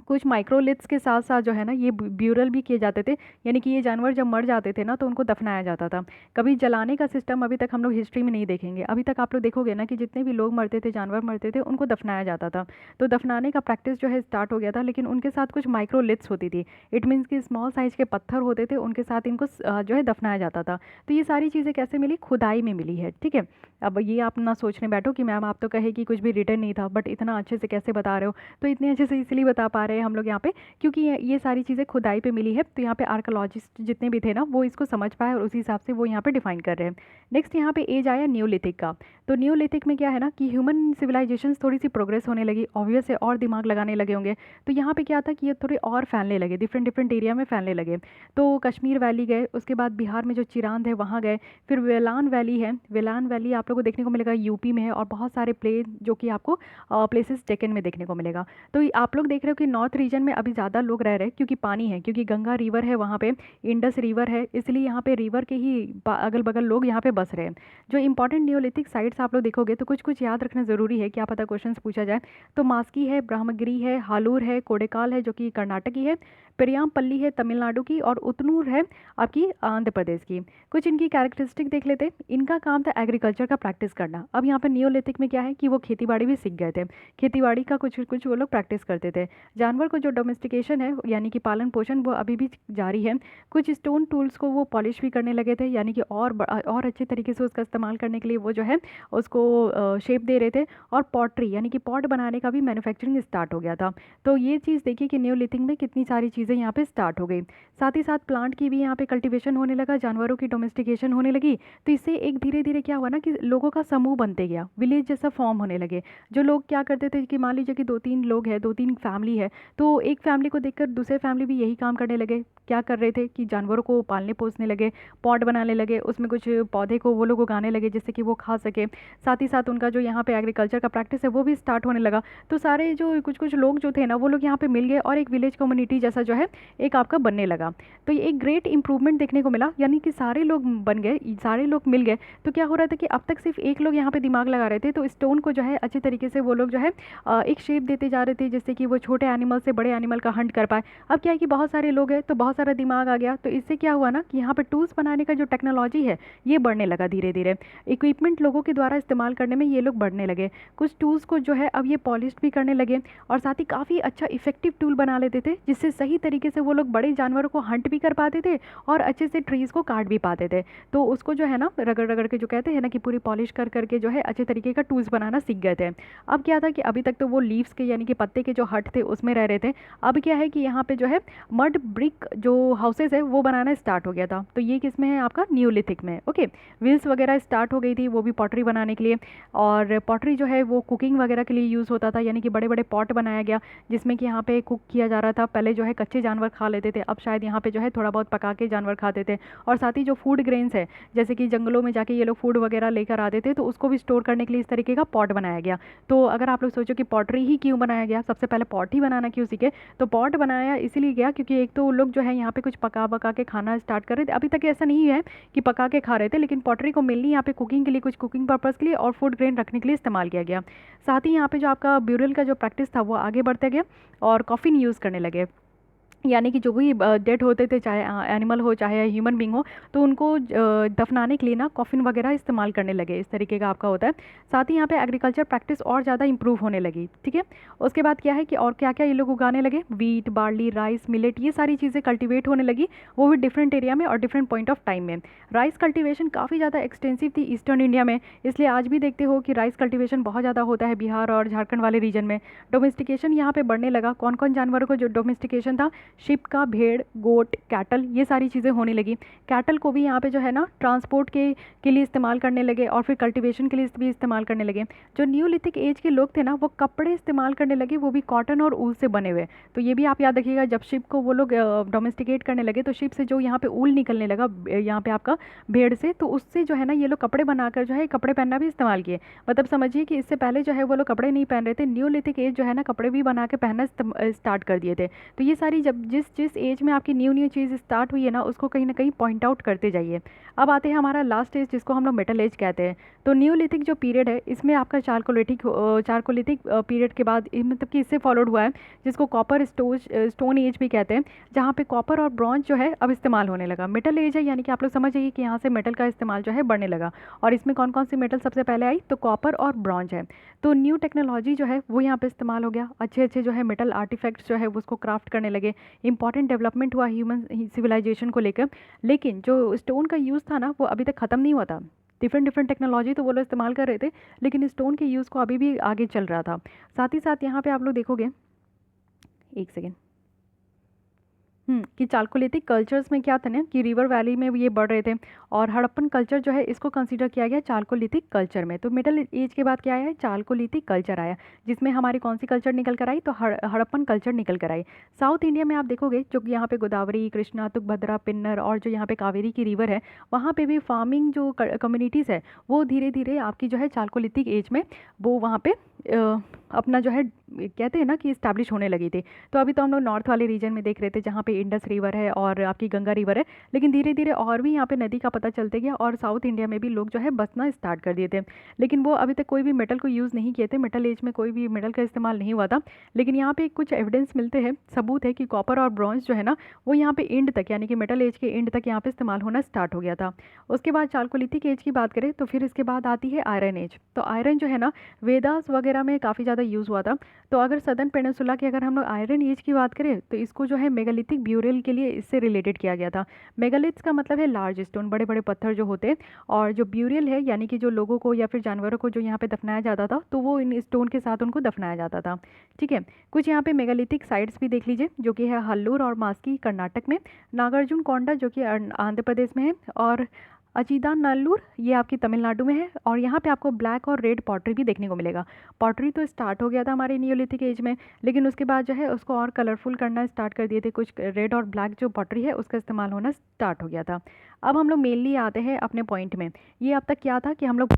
कुछ माइक्रोलिथ्स के साथ साथ जो है ना ये ब्यूरल भी किए जाते थे, यानी कि ये जानवर जब मर जाते थे ना तो उनको दफनाया जाता था। कभी जलाने का सिस्टम अभी तक हम लोग हिस्ट्री में नहीं देखेंगे। अभी तक आप लोग देखोगे ना कि जितने भी लोग मरते थे, जानवर मरते थे, उनको दफनाया जाता था। तो दफनाने का प्रैक्टिस जो है स्टार्ट हो गया था, लेकिन उनके साथ कुछ माइक्रोलिथ्स होती थी। इट मीन्स कि स्मॉल साइज़ के पत्थर होते थे, उनके साथ इनको जो है दफनाया जाता था। तो ये सारी चीज़ें कैसे मिली, खुदाई में मिली है, ठीक है। अब ये आप ना सोचने बैठो कि मैम आप तो कहे कि कुछ भी रिटर्न नहीं था, बट इतना अच्छे से कैसे बता रहे हो। तो इतने अच्छे से इसलिए बता पा रहे हैं हम लोग यहाँ पे, क्योंकि ये सारी चीज़ें खुदाई पे मिली है। तो यहाँ पे आर्कोलॉजिस्ट जितने भी थे ना वो इसको समझ पाए और उसी हिसाब से वो यहाँ पे डिफाइन कर रहे हैं। नेक्स्ट यहाँ पे एज आया न्यूलिथिक का। तो न्यूलिथिक में क्या है ना कि ह्यूमन सिविलाइजेशन थोड़ी सी प्रोग्रेस होने लगी, ऑब्वियस है, और दिमाग लगाने लगे होंगे। तो यहाँ पे क्या था कि ये थोड़े और फैलने लगे, डिफरेंट डिफरेंट एरिया में फैलने लगे। तो कश्मीर वैली गए, उसके बाद बिहार में जो चिरांद है वहाँ गए, फिर वेलान वैली है, वेलान वैली आप लोगों को देखने को मिलेगा UP में है, और बहुत सारे जो कि आपको प्लेसेस डेक्कन में देखने को मिलेगा। तो आप लोग देख रहे हो कि नॉर्थ रीजन में अभी ज़्यादा लोग रह रहे हैं, क्योंकि पानी है, क्योंकि गंगा रिवर है वहाँ पे, इंडस रिवर है, इसलिए यहाँ पे रिवर के ही अगल बगल लोग यहाँ पे बस रहे हैं। जो इंपॉर्टेंट न्यूलिथिक साइट्स आप लोग देखोगे तो कुछ कुछ याद रखना ज़रूरी है, क्या पता क्वेश्चन पूछा जाए। तो मास्की है, ब्रह्मगिरी है, हालूर है, कोडेकाल है जो कि कर्नाटक की है, पेरियामपल्ली है तमिलनाडु की, और उतनूर है आपकी आंध्र प्रदेश की। कुछ इनकी कैरेक्टरिस्टिक देख लेते। इनका काम था एग्रीकल्चर का प्रैक्टिस करना। अब यहाँ पे न्यूलिथिक में क्या है कि वो खेती बाड़ी भी सीख गए थे, खेती बाड़ी का कुछ कुछ वो लोग प्रैक्टिस करते थे। जानवर को जो डोमेस्टिकेशन है यानी कि पालन पोषण वो अभी भी जारी है। कुछ स्टोन टूल्स को वो पॉलिश भी करने लगे थे, यानी कि और अच्छे तरीके से उसका इस्तेमाल करने के लिए वो जो है उसको शेप दे रहे थे। और पॉटरी यानी कि पॉट बनाने का भी मैन्युफैक्चरिंग स्टार्ट हो गया था। तो ये चीज़ देखिए कि न्यूलिथिक में कितनी सारी चीज़ें यहाँ पे स्टार्ट हो गई। साथ ही साथ प्लांट की भी यहाँ पे कल्टीवेशन होने लगा, जानवरों की डोमेस्टिकेशन होने लगी। तो इससे एक धीरे धीरे क्या हुआ ना कि लोगों का समूह बनते गया, विलेज जैसा फॉर्म होने लगे। जो लोग क्या करते थे कि मान लीजिए कि 2-3 लोग हैं, 2-3 फैमिली है, तो एक फैमिली को देखकर दूसरे फैमिली भी यही काम करने लगे। क्या कर रहे थे कि जानवरों को पालने पोसने लगे, पॉट बनाने लगे, उसमें कुछ पौधे को वो लोग उगाने लगे जिससे कि वो खा सके। साथ ही साथ उनका जो यहाँ पे एग्रीकल्चर का प्रैक्टिस है वो भी स्टार्ट होने लगा। तो सारे जो कुछ कुछ लोग जो थे ना वो लोग यहाँ पे मिल गए और एक विलेज कम्युनिटी जैसा जो है एक आपका बनने लगा। तो ये एक ग्रेट इंप्रूवमेंट देखने को मिला, यानी कि सारे लोग बन गए, सारे लोग मिल गए। तो क्या हो रहा था कि अब तक सिर्फ एक लोग यहाँ पे दिमाग लगा रहे थे, तो स्टोन को जो है अच्छे तरीके से वो लोग जो है एक शेप देते जा रहे थे जिससे कि वो छोटे एनिमल से बड़े एनिमल का हंट कर पाए। अब क्या है कि बहुत सारे लोग हैं तो बहुत सारा दिमाग आ गया, तो इससे क्या हुआ ना कि यहाँ पे टूल्स बनाने का जो टेक्नोलॉजी है ये बढ़ने लगा धीरे धीरे। इक्विपमेंट लोगों के द्वारा इस्तेमाल करने में ये लोग बढ़ने लगे। कुछ टूल्स को जो है अब ये पॉलिश भी करने लगे और साथ ही काफ़ी अच्छा इफेक्टिव टूल बना लेते थे जिससे सही तरीके से वो लोग बड़े जानवरों को हंट भी कर पाते थे और अच्छे से ट्रीज़ को काट भी पाते थे। तो उसको जो है ना रगड़ रगड़ के जो कहते हैं ना कि पूरी पॉलिश कर करके जो है अच्छे तरीके का टूल्स बनाना सीख गए थे। अब क्या था कि अभी तक तो वो लीव्स के यानी कि पत्ते के जो हट थे उसमें रह रहे थे। अब क्या है कि यहाँ पे जो है मड ब्रिक जो हाउसेस है वो बनाना स्टार्ट हो गया था। तो ये किस में है आपका न्यूलिथिक में। ओके, व्हील्स वगैरह स्टार्ट हो गई थी वो भी पॉटरी बनाने के लिए। और पॉटरी जो है वो कुकिंग वगैरह के लिए यूज़ होता था, यानी कि बड़े बड़े पॉट बनाया गया जिसमें कि यहाँ पे कुक किया जा रहा था। पहले जो है कच्चे जानवर खा लेते थे, अब शायद यहाँ पे जो है थोड़ा बहुत पका के जानवर खाते थे। और साथ ही जो फूड ग्रेन्स है जैसे कि जंगलों में जाके ये लोग फूड वगैरह लेकर आते थे तो उसको भी स्टोर करने के लिए इस तरीके का पॉट बनाया गया। तो अगर आप लोग सोचो कि पॉटरी ही क्यों बनाया गया, सबसे पहले पॉट ही बनाना क्यों सीखे, तो पॉट बनाया इसीलिए गया क्योंकि एक तो लोग जो है यहाँ पे कुछ पका बका के खाना स्टार्ट कर रहे थे। अभी तक ऐसा नहीं है कि पका के खा रहे थे, लेकिन पॉटरी को मेनली यहाँ पे कुकिंग के लिए, कुछ कुकिंग पर्पज़ के लिए और फूड ग्रेन रखने के लिए इस्तेमाल किया गया। साथ ही यहाँ पे जो आपका ब्यूरल का जो प्रैक्टिस था वो आगे बढ़ता गया और कॉफिन यूज़ करने लगे, यानी कि जो भी डेड होते थे चाहे एनिमल हो चाहे ह्यूमन बींग हो तो उनको दफनाने के लिए ना कॉफिन वगैरह इस्तेमाल करने लगे। इस तरीके का आपका होता है। साथ ही यहाँ पे एग्रीकल्चर प्रैक्टिस और ज़्यादा इंप्रूव होने लगी। ठीक है, उसके बाद क्या है कि और क्या क्या ये लोग उगाने लगे, वीट, बार्ली, राइस, मिलेट, ये सारी चीज़ें कल्टिवेट होने लगी, वो भी डिफरेंट एरिया में और डिफरेंट पॉइंट ऑफ टाइम में। राइस कल्टिवेशन काफ़ी ज़्यादा एक्सटेंसिव थी ईस्टर्न इंडिया में, इसलिए आज भी देखते हो कि राइस कल्टिवेशन बहुत ज़्यादा होता है बिहार और झारखंड वाले रीजन में। डोमेस्टिकेशन यहाँ पे बढ़ने लगा। कौन कौन जानवरों को जो डोमेस्टिकेशन था, शिप का, भेड़, गोट, कैटल, ये सारी चीज़ें होने लगी। कैटल को भी यहाँ पे जो है ना ट्रांसपोर्ट के लिए इस्तेमाल करने लगे और फिर कल्टीवेशन के लिए भी इस्तेमाल करने लगे। जो न्यूलिथिक एज के लोग थे ना वो कपड़े इस्तेमाल करने लगे, वो भी कॉटन और ऊल से बने हुए। तो ये भी आप याद रखिएगा, जब शिप को वो लोग डोमेस्टिकेट करने लगे तो शिप से जो यहाँ पे ऊल निकलने लगा यहाँ पे आपका भेड़ से, तो उससे जो है ना ये लोग कपड़े बनाकर जो है कपड़े पहनना भी इस्तेमाल किए। मतलब समझिए कि इससे पहले जो है वो लोग कपड़े नहीं पहन रहे थे, न्यूलिथिक एज जो है ना कपड़े भी बना के पहनना स्टार्ट कर दिए थे। तो ये सारी जब जिस जिस एज में आपकी न्यू न्यू चीज़ स्टार्ट हुई है ना उसको कहीं ना कहीं पॉइंट आउट करते जाइए। अब आते हैं हमारा लास्ट एज जिसको हम लोग मेटल एज कहते हैं। तो न्यूलिथिक जो पीरियड है इसमें आपका चारकोलिथिक पीरियड के बाद मतलब कि इससे फॉलोड हुआ है जिसको कॉपर स्टोन एज भी कहते हैं, जहाँ पे कॉपर और ब्रॉन्ज जो है अब इस्तेमाल होने लगा। मेटल एज है यानी कि आप लोग समझ जाइए कि यहाँ से मेटल का इस्तेमाल जो है बढ़ने लगा। और इसमें कौन कौन सी मेटल सबसे पहले आई, तो कॉपर और ब्रॉन्ज है। तो न्यू टेक्नोलॉजी जो है वो यहाँ पे इस्तेमाल हो गया, अच्छे अच्छे जो है मेटल आर्टिफैक्ट्स जो है उसको क्राफ्ट करने लगे। इंपॉर्टेंट डेवलपमेंट हुआ ह्यूमन सिविलाइजेशन को लेकर। लेकिन जो स्टोन का यूज़ था ना वो अभी तक ख़त्म नहीं हुआ था। डिफरेंट डिफरेंट टेक्नोलॉजी तो वो लोग इस्तेमाल कर रहे थे, लेकिन स्टोन के यूज़ को अभी भी आगे चल रहा था। साथ ही साथ यहाँ पे आप लोग देखोगे, एक सेकेंड, कि चालकोलिथिक कल्चर्स में क्या था ना कि रिवर वैली में ये बढ़ रहे थे और हड़प्पन कल्चर जो है इसको कंसीडर किया गया चालकोलिथिक कल्चर में। तो मिडल एज के बाद क्या आया, चालकोलिथिक कल्चर आया, जिसमें हमारी कौन सी कल्चर निकल कर आई, तो हड़प्पन कल्चर निकल कर आई। साउथ इंडिया में आप देखोगे जो यहाँ पे गोदावरी, कृष्णा, तुंगभद्रा, पिन्नर और जो यहाँ पे कावेरी की रिवर है वहाँ पे भी फार्मिंग जो कम्युनिटीज़ है वो धीरे धीरे आपकी जो है चालकोलिथिक एज में वो वहाँ पे अपना जो है कहते हैं ना कि इस्टेब्लिश होने लगी थी। तो अभी तो हम लोग नॉर्थ वाले रीजन में देख रहे थे जहाँ पे इंडस रिवर है और आपकी गंगा रिवर है, लेकिन धीरे धीरे और भी यहाँ पे नदी का पता चलते गया और साउथ इंडिया में भी लोग जो है बसना स्टार्ट कर दिए थे। लेकिन वो अभी तक कोई भी मेटल को यूज़ नहीं किए थे, मेटल एज में कोई भी मेटल का इस्तेमाल नहीं हुआ था। लेकिन यहाँ पे कुछ एविडेंस मिलते हैं, सबूत है कि कॉपर और ब्रॉन्ज जो है ना वो यहाँ पे एंड तक यानी कि मेटल एज के एंड तक यहाँ पे इस्तेमाल होना स्टार्ट हो गया था। उसके बाद चालकोलिथिक एज की बात करें तो फिर इसके बाद आती है आयरन एज। तो आयरन जो है ना वेदास वगैरह में काफ़ी ज़्यादा यूज़ हुआ था। तो अगर सदर्न पेनिनसुला की अगर हम लोग आयरन एज की बात करें तो इसको जो है मेगालिथिक ब्यूरियल के लिए इससे रिलेटेड किया गया था। मेगालिथ्स का मतलब है लार्ज स्टोन, बड़े बड़े पत्थर जो होते हैं, और जो ब्यूरियल है यानी कि जो लोगों को या फिर जानवरों को जो यहाँ पे दफनाया जाता था तो वो इन स्टोन के साथ उनको दफनाया जाता था। ठीक है, कुछ यहाँ पे मेगालिथिक साइट्स भी देख लीजिए जो कि है हल्लूर और मास्की कर्नाटक में, नागार्जुन कोंडा जो कि आंध्र प्रदेश में है, और अजीदानल्लूर ये आपकी तमिलनाडु में है। और यहाँ पे आपको ब्लैक और रेड पॉटरी भी देखने को मिलेगा। पॉटरी तो स्टार्ट हो गया था हमारे नियोलिथिक एज में, लेकिन उसके बाद जो है उसको और कलरफुल करना स्टार्ट कर दिए थे, कुछ रेड और ब्लैक जो पॉटरी है उसका इस्तेमाल होना स्टार्ट हो गया था। अब हम लोग मेनली आते हैं अपने पॉइंट में। ये अब तक क्या था कि हम लोग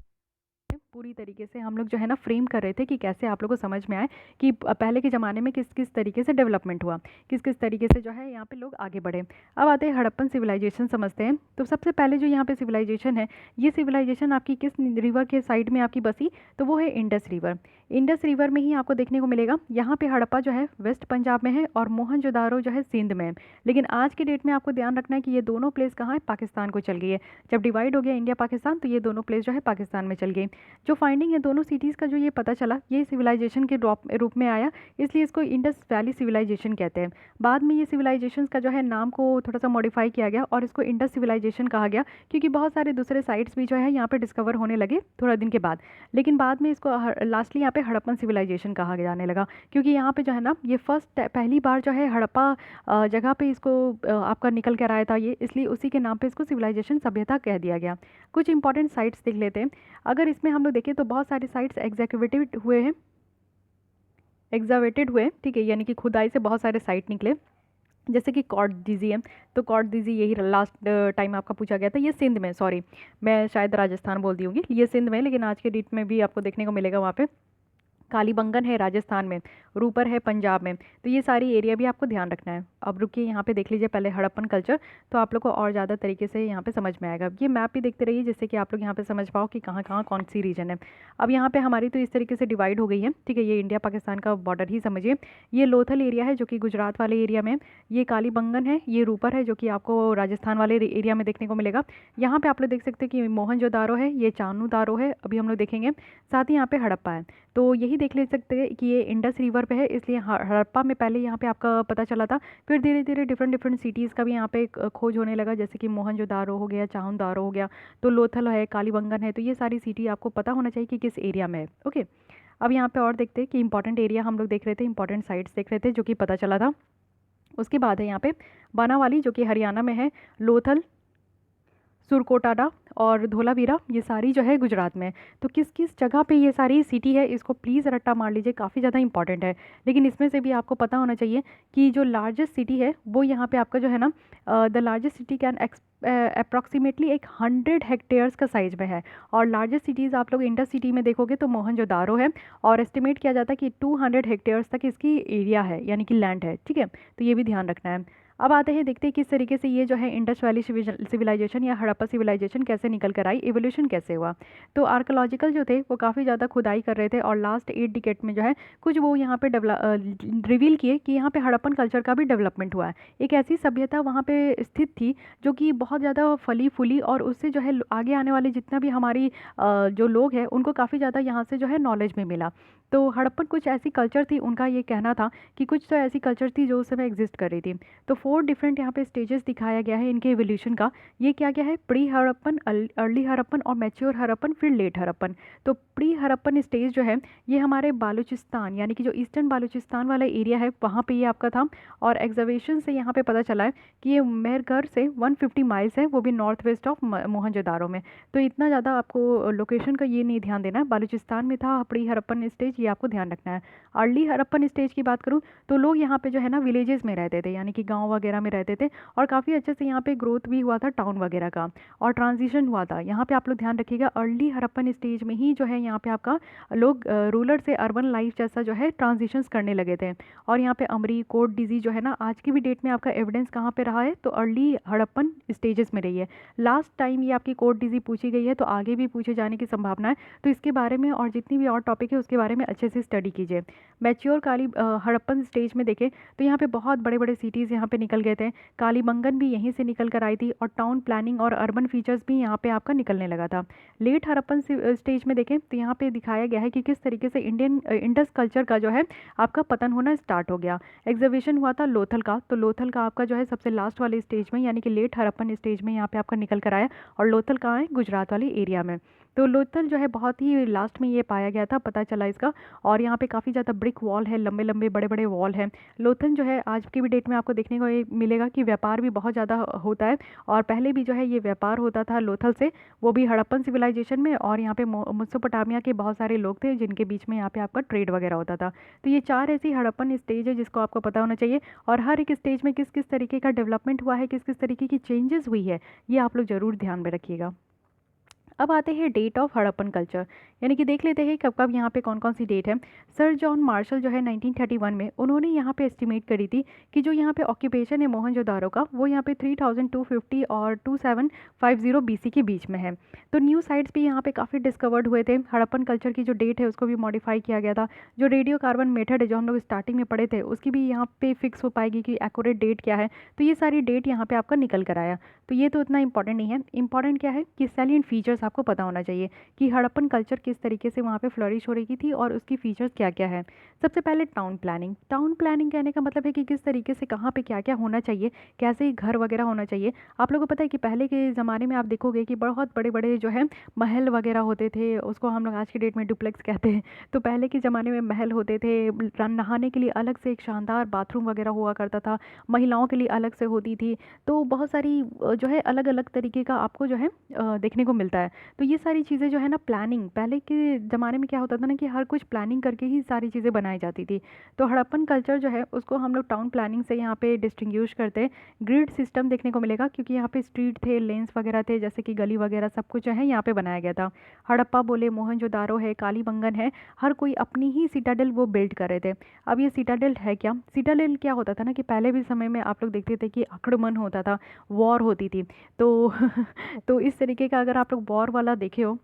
पूरी तरीके से हम लोग जो है ना फ्रेम कर रहे थे कि कैसे आप लोगों को समझ में आए कि पहले के ज़माने में किस किस तरीके से डेवलपमेंट हुआ, किस किस तरीके से जो है यहाँ पे लोग आगे बढ़े। अब आते हैं हड़प्पन सिविलाइजेशन समझते हैं। तो सबसे पहले जो यहाँ पे सिविलाइजेशन है, ये सिविलाइजेशन आपकी किस रिवर के साइड में आपकी बसी, तो वो है इंडस रिवर। इंडस रिवर में ही आपको देखने को मिलेगा। यहाँ पे हड़प्पा जो है वेस्ट पंजाब में है और मोहनजोदारो जो है सिंध में है। लेकिन आज के डेट में आपको ध्यान रखना है कि ये दोनों प्लेस कहाँ है, पाकिस्तान को चल गई है। जब डिवाइड हो गया इंडिया पाकिस्तान तो ये दोनों प्लेस जो है पाकिस्तान में चल गई। जो फाइंडिंग है दोनों सिटीज़ का जो ये पता चला, ये सिविलाइजेशन के रूप में आया, इसलिए इसको इंडस वैली सिविलाइजेशन कहते हैं। बाद में ये सिविलाइजेशन का जो है नाम को थोड़ा सा मॉडिफाई किया गया और इसको इंडस सिविलाइजेशन कहा गया, क्योंकि बहुत सारे दूसरे साइट्स भी जो है यहाँ पे डिस्कवर होने लगे थोड़ा दिन के बाद। लेकिन बाद में इसको लास्टली यहाँ पे हड़प्पन सिविलाइजेशन कहा जाने लगा, क्योंकि यहाँ पे जो है ना ये पहली बार जो है हड़प्पा जगह पे इसको आपका निकल कर आया था ये, इसलिए उसी के नाम पे इसको सिविलाइजेशन सभ्यता कह दिया गया। कुछ इंपॉर्टेंट साइट्स देख लेते हैं। अगर इसमें हम लोग देखें तो बहुत सारे साइट्स एग्जीक्यूटिव हुए हैं, एग्जावेटेड हुए, ठीक है, यानी कि खुदाई से बहुत सारे साइट निकले, जैसे कि कॉट दीजी है। तो कॉट दीजी यही लास्ट टाइम आपका पूछा गया था, ये सिंध में, सॉरी मैं शायद राजस्थान बोल दी होंगी, ये सिंध में, लेकिन आज के डेट में भी आपको देखने को मिलेगा वहाँ पे। कालीबंगन है राजस्थान में, रूपर है पंजाब में। तो ये सारी एरिया भी आपको ध्यान रखना है। अब रुकिए यहाँ पे देख लीजिए पहले हड़प्पन कल्चर, तो आप लोग को और ज़्यादा तरीके से यहाँ पे समझ में आएगा। ये मैप भी देखते रहिए जिससे कि आप लोग यहाँ पे समझ पाओ कि कहाँ कहाँ कौन सी रीजन है। अब यहाँ पे हमारी तो इस तरीके से डिवाइड हो गई है, ठीक है, ये इंडिया पाकिस्तान का बॉर्डर ही समझिए। ये लोथल एरिया है जो कि गुजरात वाले एरिया में, ये कालीबंगन है, ये रूपर है जो कि आपको राजस्थान वाले एरिया में देखने को मिलेगा। यहाँ पे आप लोग देख सकते हैं कि मोहनजोदारो है, ये चानूदारो है, अभी हम लोग देखेंगे, साथ ही यहाँ पे हड़प्पा है। तो यही देख ले सकते हैं कि ये इंडस रिवर पे है, इसलिए हड़प्पा में पहले यहाँ पे आपका पता चला था। फिर धीरे धीरे डिफरेंट सिटीज़ का भी यहाँ पे खोज होने लगा, जैसे कि मोहनजोदारो हो गया, चाहुदारो हो गया, तो लोथल है, कालीबंगन है। तो ये सारी सिटी आपको पता होना चाहिए कि किस एरिया में है। ओके, अब यहाँ पे और देखते हैं कि इंपॉर्टेंट एरिया हम लोग देख रहे थे, इंपॉर्टेंट साइट्स देख रहे थे जो कि पता चला था। उसके बाद है यहाँ पे बानावाली जो कि हरियाणा में है, लोथल, सुरकोटाडा और धोलावीरा, ये सारी जो है गुजरात में। तो किस किस जगह पे ये सारी सिटी है, इसको प्लीज़ रट्टा मार लीजिए, काफ़ी ज़्यादा इंपॉर्टेंट है। लेकिन इसमें से भी आपको पता होना चाहिए कि जो लार्जेस्ट सिटी है वो यहाँ पे आपका जो है ना, the largest city can approximately 100 hectares का साइज में है। और लार्जेस्ट सिटीज़ आप लोग इंडस सिटी में देखोगे तो मोहनजोदारो है, और एस्टिमेट किया जाता है कि 200 हेक्टेयर्स तक इसकी एरिया है, यानी कि लैंड है, ठीक है। तो ये भी ध्यान रखना है। अब आते हैं, देखते हैं किस तरीके से ये जो है इंडस वैली सिविलाइजेशन या हड़प्पा सिविलाइजेशन कैसे निकल कर आई, एवोल्यूशन कैसे हुआ। तो आर्कोलॉजिकल जो थे वो काफ़ी ज़्यादा खुदाई कर रहे थे, और लास्ट 8 डिकेड में जो है कुछ वो यहाँ पे रिवील किए कि यहाँ पे हड़प्पन कल्चर का भी डेवलपमेंट हुआ है। एक ऐसी सभ्यता वहाँ पे स्थित थी जो कि बहुत ज़्यादा फली फूली, और उससे जो है आगे आने वाले जितना भी हमारी जो लोग हैं उनको काफ़ी ज़्यादा यहाँ से जो है नॉलेज में मिला। तो हड़प्पन कुछ ऐसी कल्चर थी, उनका ये कहना था कि कुछ तो ऐसी कल्चर थी जो उस समय एग्जिस्ट कर रही थी। तो 4 डिफरेंट यहाँ पे स्टेजेस दिखाया गया है इनके एवोल्यूशन का। ये क्या क्या है, प्री हड़प्पन, अर्ली हड़प्पन और मैच्योर हड़प्पन, फिर लेट हड़प्पन। तो प्री हड़प्पन स्टेज जो है ये हमारे बालूचिस्तान, यानी कि जो ईस्टर्न बालूचिस्तान वाला एरिया है वहाँ पे ये आपका था। और एग्जावेशन से यहाँ पे पता चला है कि ये मेहरगढ़ से 150 माइल्स है, वो भी नॉर्थ वेस्ट ऑफ मोहनजोदारो में। तो इतना ज़्यादा आपको लोकेशन का ये नहीं ध्यान देना है। बालूचिस्तान में था प्री हड़प्पन स्टेज, ये आपको ध्यान रखना है। अर्ली हड़प्पन स्टेज की बात करूँ तो लोग यहाँ पे जो है ना विलेजेस में रहते थे, यानी कि गांव वगैरह में रहते थे, और काफ़ी अच्छे से यहाँ पे ग्रोथ भी हुआ था टाउन वगैरह का, और ट्रांजिशन हुआ था। यहाँ पे आप लोग ध्यान रखिएगा, अर्ली हड़प्पन स्टेज में ही जो है यहाँ पे आपका लोग रूरल से अर्बन लाइफ जैसा जो है ट्रांजिशंस करने लगे थे। और यहाँ पे अमरी, कोट डिजीज जो है ना, आज की भी डेट में आपका एविडेंस कहाँ पे रहा है, तो अर्ली हड़प्पन स्टेजेस में रही है। लास्ट टाइम ये आपकी कोट डिजीज पूछी गई है, तो आगे भी पूछे जाने की संभावना है। तो इसके बारे में और जितनी भी और टॉपिक है उसके बारे में अच्छे से स्टडी कीजिए। मैच्योर काली हड़प्पन स्टेज में देखें तो यहाँ पे बहुत बड़े बड़े सिटीज़ यहाँ पे निकल गए थे, कालीबंगन भी यहीं से निकल कर आई थी, और टाउन प्लानिंग और अर्बन फीचर्स भी यहाँ पे आपका निकलने लगा था। लेट हड़प्पन स्टेज में देखें तो यहाँ पे दिखाया गया है कि किस तरीके से इंडियन इंडस कल्चर का जो है आपका पतन होना स्टार्ट हो गया। एग्जीबिशन हुआ था लोथल का, तो लोथल का आपका जो है सबसे लास्ट वाले स्टेज में, यानी कि लेट हड़प्पन स्टेज में यहाँ पे आपका निकल कर आया। और लोथल कहाँ है? गुजरात वाली एरिया में। तो लोथल जो है बहुत ही लास्ट में ये पाया गया था, पता चला इसका। और यहाँ पे काफ़ी ज़्यादा ब्रिक वॉल है, लंबे लंबे बड़े बड़े वॉल हैं। लोथल जो है आज की भी डेट में आपको देखने को ये मिलेगा कि व्यापार भी बहुत ज़्यादा होता है, और पहले भी जो है ये व्यापार होता था लोथल से, वो भी हड़प्पन सिविलाइजेशन में। और यहाँ पे मेसोपोटामिया के बहुत सारे लोग थे जिनके बीच में यहाँ पे आपका ट्रेड वगैरह होता था। तो ये 4 ऐसी हड़प्पन स्टेज है जिसको आपको पता होना चाहिए, और हर एक स्टेज में किस किस तरीके का डेवलपमेंट हुआ है, किस किस तरीके की चेंजेस हुई है, ये आप लोग ज़रूर ध्यान में रखिएगा। अब आते हैं डेट ऑफ हड़प्पन कल्चर, यानी कि देख लेते हैं कब कब यहाँ पे कौन कौन सी डेट है। सर जॉन मार्शल जो है 1931 में उन्होंने यहाँ पे एस्टिमेट करी थी कि जो यहाँ पे ऑक्यूपेशन है मोहनजोदारो का, वो यहाँ पे 3250 और 2750 बीसी के बीच में है। तो न्यू साइट्स भी यहाँ पे काफ़ी डिस्कवर्ड हुए थे। हड़प्पन कल्चर की जो डेट है उसको भी मॉडिफाई किया गया था। जो रेडियो कार्बन मेथड है जो हम लोग स्टार्टिंग में पढ़े थे, उसकी भी यहाँ पे फिक्स हो पाएगी कि एक्यूरेट डेट क्या है। तो ये सारी डेट यहाँ पे आपका निकल कर आया। तो ये तो इतना इंपॉर्टेंट नहीं है, इंपॉर्टेंट क्या है कि सैलिएंट फीचर्स आपको पता होना चाहिए कि हड़प्पन कल्चर किस तरीके से वहाँ पे फ्लरिश हो रही थी और उसकी फीचर्स क्या क्या है। सबसे पहले टाउन प्लानिंग। टाउन प्लानिंग कहने का मतलब है कि किस तरीके से कहाँ पे क्या क्या होना चाहिए, कैसे घर वगैरह होना चाहिए। आप लोगों को पता है कि पहले के ज़माने में आप देखोगे कि बहुत बड़े बड़े जो है महल वगैरह होते थे, उसको हम लोग आज की डेट में डुप्लेक्स कहते हैं। तो पहले के ज़माने में महल होते थे, नहाने के लिए अलग से एक शानदार बाथरूम वगैरह हुआ करता था, महिलाओं के लिए अलग से होती थी। तो बहुत सारी जो है अलग अलग तरीके का आपको जो है देखने को मिलता है। तो ये सारी चीज़ें जो है ना, प्लानिंग पहले के ज़माने में क्या होता था ना कि हर कुछ प्लानिंग करके ही सारी चीज़ें बनाई जाती थी। तो हड़प्पन कल्चर जो है उसको हम लोग टाउन प्लानिंग से यहाँ पे डिस्टिंग्विश करते हैं। ग्रिड सिस्टम देखने को मिलेगा क्योंकि यहाँ पे स्ट्रीट थे, लेन्स वगैरह थे, जैसे कि गली वगैरह सब कुछ जो है यहाँ पे बनाया गया था। हड़प्पा बोले, मोहनजोदारो है, कालीबंगन है, हर कोई अपनी ही सिटाडेल वो बिल्ड कर रहे थे। अब ये सिटाडेल है क्या? सिटाडेल क्या होता था ना कि पहले भी समय में आप लोग देखते थे कि आक्रमण होता था, वॉर होती थी। तो तो इस तरीके का अगर आप लोग वॉर वाला देखे हो,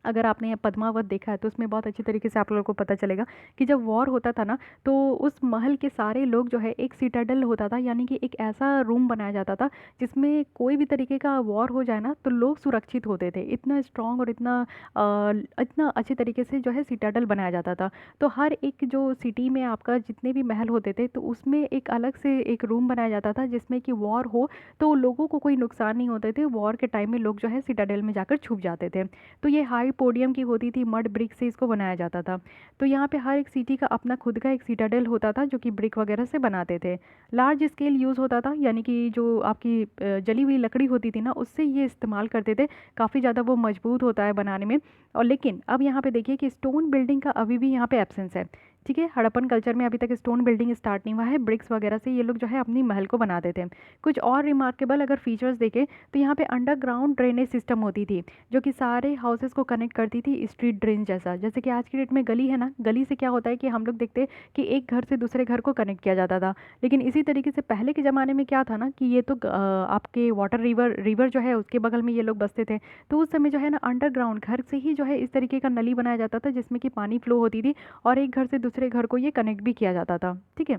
अगर आपने ये पद्मावत देखा है तो उसमें बहुत अच्छी तरीके से आप लोगों को पता चलेगा कि जब वॉर होता था ना, तो उस महल के सारे लोग जो है एक सिटाडेल होता था, यानी कि एक ऐसा रूम बनाया जाता था जिसमें कोई भी तरीके का वॉर हो जाए ना तो लोग सुरक्षित होते थे। इतना स्ट्रांग और इतना अच्छे तरीके से जो है सिटाडेल बनाया जाता था। तो हर एक जो सिटी में आपका जितने भी महल होते थे तो उसमें एक अलग से एक रूम बनाया जाता था जिसमें कि वॉर हो तो लोगों को कोई नुकसान नहीं होते थे। वॉर के टाइम में लोग जो है सिटाडेल में जाकर छुप जाते थे। तो ये हाई पोडियम की होती थी, मड ब्रिक से इसको बनाया जाता था। तो यहाँ पे हर एक सिटी का अपना खुद का एक सिटाडेल होता था जो कि ब्रिक वगैरह से बनाते थे। लार्ज स्केल यूज़ होता था, यानी कि जो आपकी जली हुई लकड़ी होती थी ना उससे ये इस्तेमाल करते थे। काफ़ी ज़्यादा वो मजबूत होता है बनाने में। और लेकिन अब यहाँ पे देखिए कि स्टोन बिल्डिंग का अभी भी यहाँ पे एब्सेंस है। ठीक है, हड़प्पन कल्चर में अभी तक स्टोन बिल्डिंग स्टार्ट नहीं हुआ है। ब्रिक्स वगैरह से ये लोग जो है अपनी महल को बनाते थे। कुछ और रिमार्केबल अगर फीचर्स देखें तो यहाँ पे अंडरग्राउंड ड्रेनेज सिस्टम होती थी जो कि सारे हाउसेस को कनेक्ट करती थी, स्ट्रीट ड्रेन जैसा। जैसे कि आज की डेट में गली है ना, गली से क्या होता है कि हम लोग देखते हैं कि एक घर से दूसरे घर को कनेक्ट किया जाता था। लेकिन इसी तरीके से पहले के ज़माने में क्या था ना कि ये तो आपके वाटर रिवर जो है उसके बगल में ये लोग बसते थे। तो उस समय जो है ना अंडरग्राउंड घर से ही जो है इस तरीके का नली बनाया जाता था जिसमें कि पानी फ्लो होती थी और एक घर से दूसरे घर को ये कनेक्ट भी किया जाता था। ठीक है,